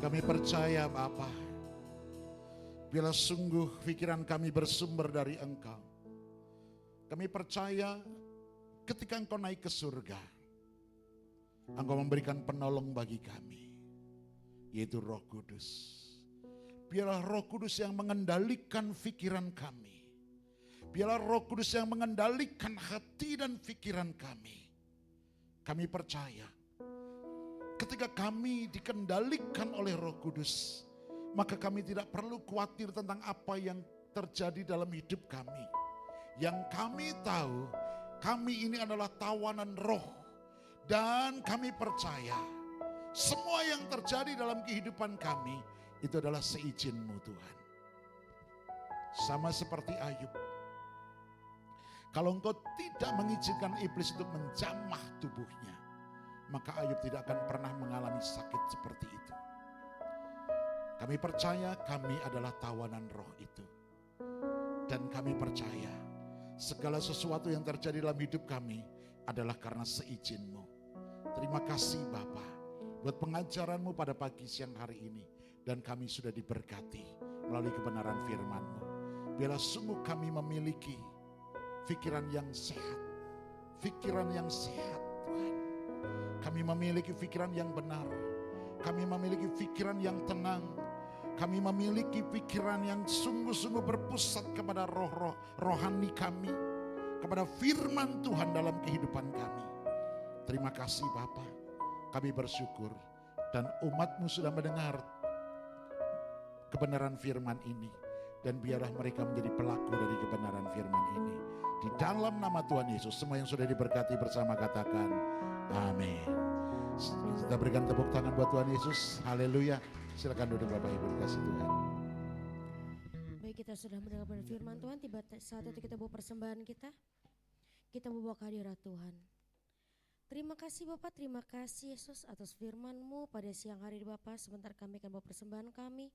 Kami percaya Bapa, Biarlah sungguh pikiran kami bersumber dari Engkau. Kami percaya ketika Engkau naik ke surga, Engkau memberikan penolong bagi kami, yaitu Roh Kudus. Biarlah Roh Kudus yang mengendalikan pikiran kami. Biarlah Roh Kudus yang mengendalikan hati dan pikiran kami. Kami percaya ketika kami dikendalikan oleh Roh Kudus, maka kami tidak perlu khawatir tentang apa yang terjadi dalam hidup kami. Yang kami tahu, kami ini adalah tawanan roh. Dan kami percaya semua yang terjadi dalam kehidupan kami itu adalah seizin-Mu Tuhan. Sama seperti Ayub. Kalau Engkau tidak mengizinkan iblis untuk menjamah tubuhnya, maka Ayub tidak akan pernah mengalami sakit seperti itu. Kami percaya kami adalah tawanan roh itu. Dan kami percaya segala sesuatu yang terjadi dalam hidup kami adalah karena seizin-Mu. Terima kasih Bapa buat pengajaran-Mu pada pagi siang hari ini. Dan kami sudah diberkati melalui kebenaran firman-Mu. Biarlah sungguh kami memiliki pikiran yang sehat. Pikiran yang sehat Tuhan. Kami memiliki pikiran yang benar. Kami memiliki pikiran yang tenang. Kami memiliki pikiran yang sungguh-sungguh berpusat kepada roh-roh rohani kami. Kepada firman Tuhan dalam kehidupan kami. Terima kasih Bapa. Kami bersyukur. Dan umat-Mu sudah mendengar kebenaran firman ini. Dan biarlah mereka menjadi pelaku dari kebenaran firman ini. Di dalam nama Tuhan Yesus, semua yang sudah diberkati bersama katakan amin. Kita berikan tepuk tangan buat Tuhan Yesus. Haleluya. Silakan duduk Bapak Ibu dikasih Tuhan. Baik, kita sudah mendengarkan firman Tuhan. Tiba saat itu kita bawa persembahan kita. Kita membawa kehadirat Tuhan. Terima kasih Bapak, terima kasih Yesus atas firman-Mu pada siang hari ini Bapak. Sebentar kami akan bawa persembahan kami.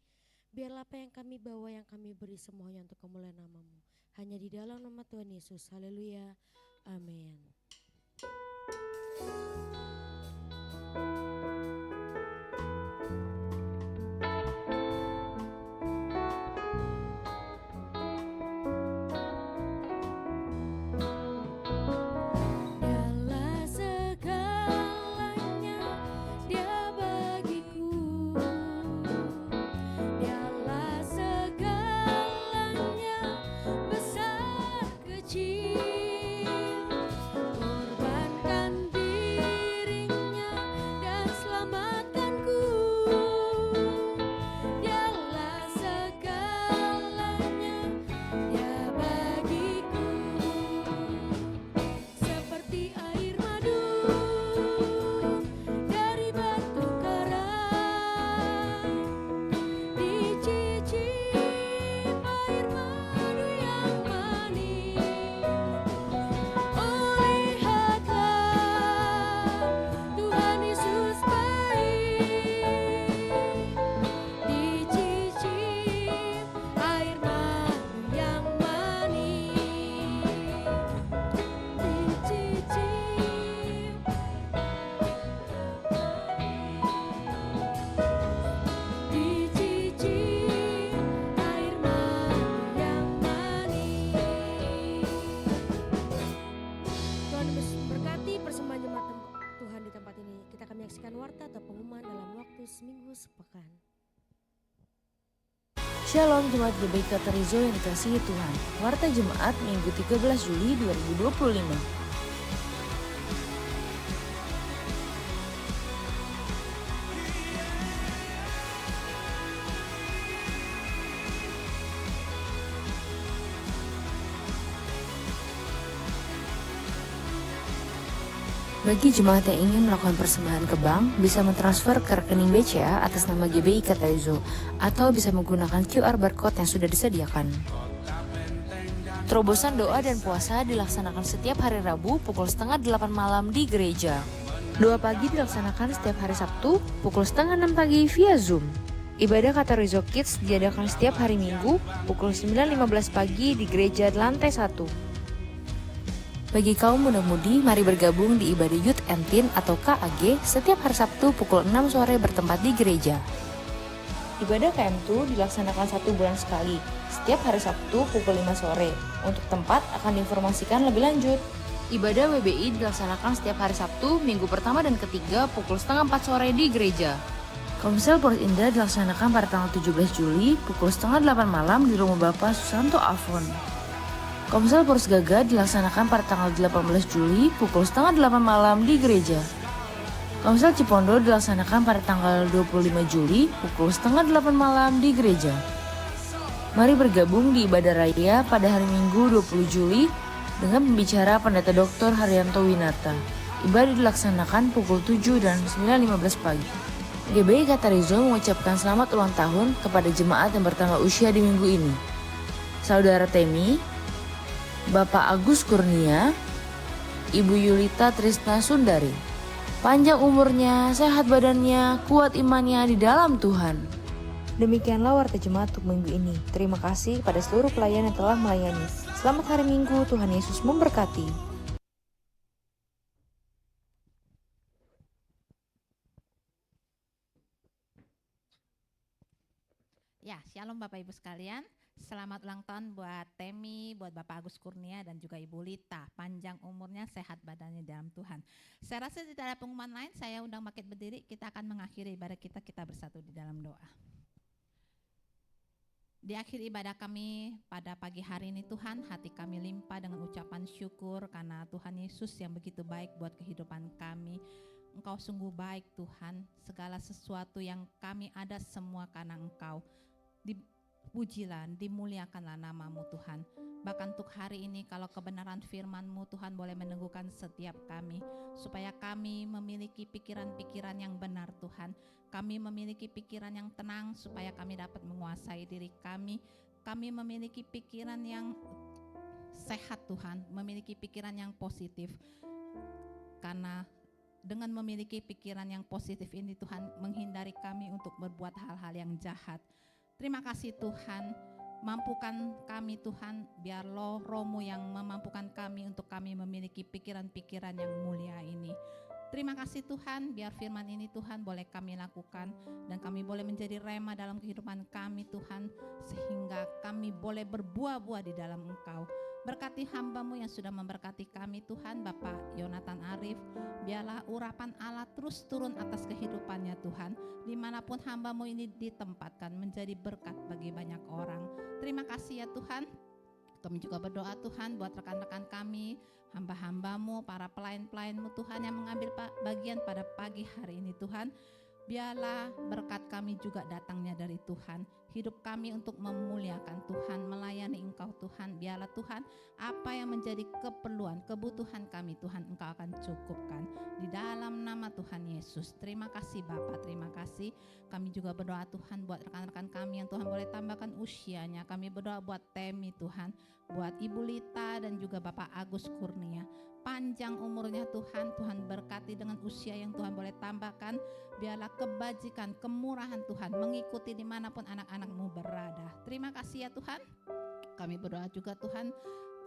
Biarlah apa yang kami bawa, yang kami beri semuanya untuk kemuliaan nama-Mu. Hanya di dalam nama Tuhan Yesus. Haleluya. Amin. Shalom Jemaat GBI Katerizo yang dikasihi Tuhan. Warta Jemaat Minggu 13 Juli 2025. Bagi jemaat yang ingin melakukan persembahan ke bank, bisa mentransfer ke rekening BCA atas nama GBI Katerizo atau bisa menggunakan QR barcode yang sudah disediakan. Terobosan doa dan puasa dilaksanakan setiap hari Rabu pukul 7:30 malam di gereja. Doa pagi dilaksanakan setiap hari Sabtu pukul 5:30 pagi via Zoom. Ibadah Katerizo Kids diadakan setiap hari Minggu pukul 9:15 pagi di gereja lantai 1. Bagi kaum muda-mudi, mari bergabung di ibadah Youth and Teen atau KAG setiap hari Sabtu pukul 6 sore bertempat di gereja. Ibadah KM2 dilaksanakan 1 bulan sekali, setiap hari Sabtu pukul 5 sore. Untuk tempat akan diinformasikan lebih lanjut. Ibadah WBI dilaksanakan setiap hari Sabtu, minggu pertama dan ketiga pukul setengah 4 sore di gereja. Komsel Poros Indah dilaksanakan pada tanggal 17 Juli pukul setengah 8 malam di rumah Bapak Susanto Afon. Komsel Poros Gaga dilaksanakan pada tanggal 18 Juli pukul setengah 8 malam di gereja. Komsel Cipondo dilaksanakan pada tanggal 25 Juli pukul setengah 8 malam di gereja. Mari bergabung di ibadah raya pada hari Minggu 20 Juli dengan pembicara Pendeta Dr. Haryanto Winata. Ibadah dilaksanakan pukul 7 dan 9.15 pagi. GBI Katarizo mengucapkan selamat ulang tahun kepada jemaat yang bertambah usia di minggu ini. Saudara Temi, Bapak Agus Kurnia, Ibu Yulita Trisna Sundari. Panjang umurnya, sehat badannya, kuat imannya di dalam Tuhan. Demikianlah warta jemaat untuk minggu ini. Terima kasih pada seluruh pelayan yang telah melayani. Selamat hari Minggu, Tuhan Yesus memberkati. Ya, shalom Bapak Ibu sekalian. Selamat ulang tahun buat Temi, buat Bapak Agus Kurnia dan juga Ibu Lita. Panjang umurnya, sehat badannya dalam Tuhan. Saya rasa tidak ada pengumuman lain, saya undang bangkit berdiri. Kita akan mengakhiri ibadah kita bersatu di dalam doa. Di akhir ibadah kami pada pagi hari ini Tuhan, hati kami limpah dengan ucapan syukur karena Tuhan Yesus yang begitu baik buat kehidupan kami. Engkau sungguh baik Tuhan, segala sesuatu yang kami ada semua karena Engkau. Dipujilah, dimuliakanlah namamu Tuhan. Bahkan untuk hari ini kalau kebenaran firman-Mu Tuhan boleh meneguhkan setiap kami. Supaya kami memiliki pikiran-pikiran yang benar Tuhan. Kami memiliki pikiran yang tenang supaya kami dapat menguasai diri kami. Kami memiliki pikiran yang sehat Tuhan. Memiliki pikiran yang positif. Karena dengan memiliki pikiran yang positif ini Tuhan menghindari kami untuk berbuat hal-hal yang jahat. Terima kasih Tuhan, mampukan kami Tuhan, biar Roh-Mu yang memampukan kami untuk kami memiliki pikiran-pikiran yang mulia ini. Terima kasih Tuhan, biar firman ini Tuhan boleh kami lakukan dan kami boleh menjadi rema dalam kehidupan kami Tuhan, sehingga kami boleh berbuah-buah di dalam Engkau. Berkati hamba-Mu yang sudah memberkati kami Tuhan, Bapak Yonatan Arif, biarlah urapan Allah terus turun atas kehidupannya Tuhan, dimanapun hamba-Mu ini ditempatkan menjadi berkat bagi banyak orang. Terima kasih ya Tuhan. Kami juga berdoa Tuhan buat rekan-rekan kami, hamba-hamba-Mu, para pelayan-pelayan-Mu Tuhan yang mengambil bagian pada pagi hari ini Tuhan. Biarlah berkat kami juga datangnya dari Tuhan. Hidup kami untuk memuliakan Tuhan, melayani Engkau Tuhan. Biarlah Tuhan, apa yang menjadi keperluan, kebutuhan kami Tuhan, Engkau akan cukupkan. Di dalam nama Tuhan Yesus. Terima kasih Bapa, terima kasih. Kami juga berdoa Tuhan buat rekan-rekan kami yang Tuhan boleh tambahkan usianya. Kami berdoa buat Temi Tuhan, buat Ibu Lita dan juga Bapak Agus Kurnia. Panjang umurnya Tuhan, Tuhan berkati dengan usia yang Tuhan boleh tambahkan. Biarlah kebajikan, kemurahan Tuhan mengikuti dimanapun anak-anak-Mu berada. Terima kasih ya Tuhan. Kami berdoa juga Tuhan,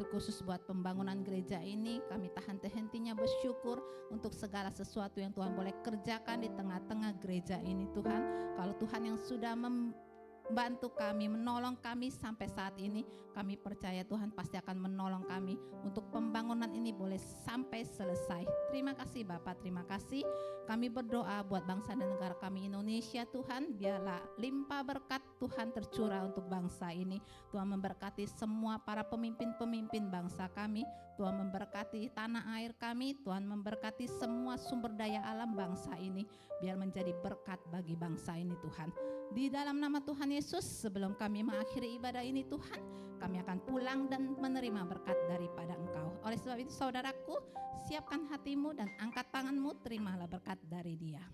terkhusus buat pembangunan gereja ini. Kami tahan hentinya bersyukur untuk segala sesuatu yang Tuhan boleh kerjakan di tengah-tengah gereja ini Tuhan. Kalau Tuhan yang sudah membantu kami, menolong kami sampai saat ini, kami percaya Tuhan pasti akan menolong kami untuk pembangunan ini boleh sampai selesai. Terima kasih Bapak, terima kasih. Kami berdoa buat bangsa dan negara kami Indonesia Tuhan, biarlah limpah berkat Tuhan tercurah untuk bangsa ini. Tuhan memberkati semua para pemimpin-pemimpin bangsa kami. Tuhan memberkati tanah air kami. Tuhan memberkati semua sumber daya alam bangsa ini, biar menjadi berkat bagi bangsa ini Tuhan. Di dalam nama Tuhan Yesus, sebelum kami mengakhiri ibadah ini Tuhan, kami akan pulang dan menerima berkat daripada Engkau. Oleh sebab itu saudaraku, siapkan hatimu dan angkat tanganmu, terimalah berkat dari Dia.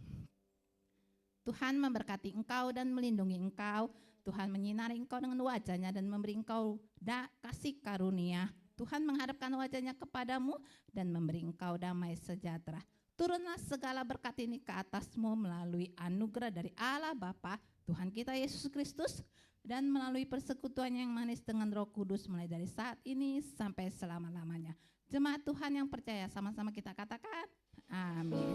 Tuhan memberkati engkau dan melindungi engkau. Tuhan menyinari engkau dengan wajah-Nya dan memberi engkau kasih karunia. Tuhan menghadapkan wajah-Nya kepadamu dan memberi engkau damai sejahtera. Turunlah segala berkat ini ke atasmu melalui anugerah dari Allah Bapa, Tuhan kita Yesus Kristus, dan melalui persekutuan yang manis dengan Roh Kudus mulai dari saat ini sampai selama-lamanya. Jemaat Tuhan yang percaya, sama-sama kita katakan amin.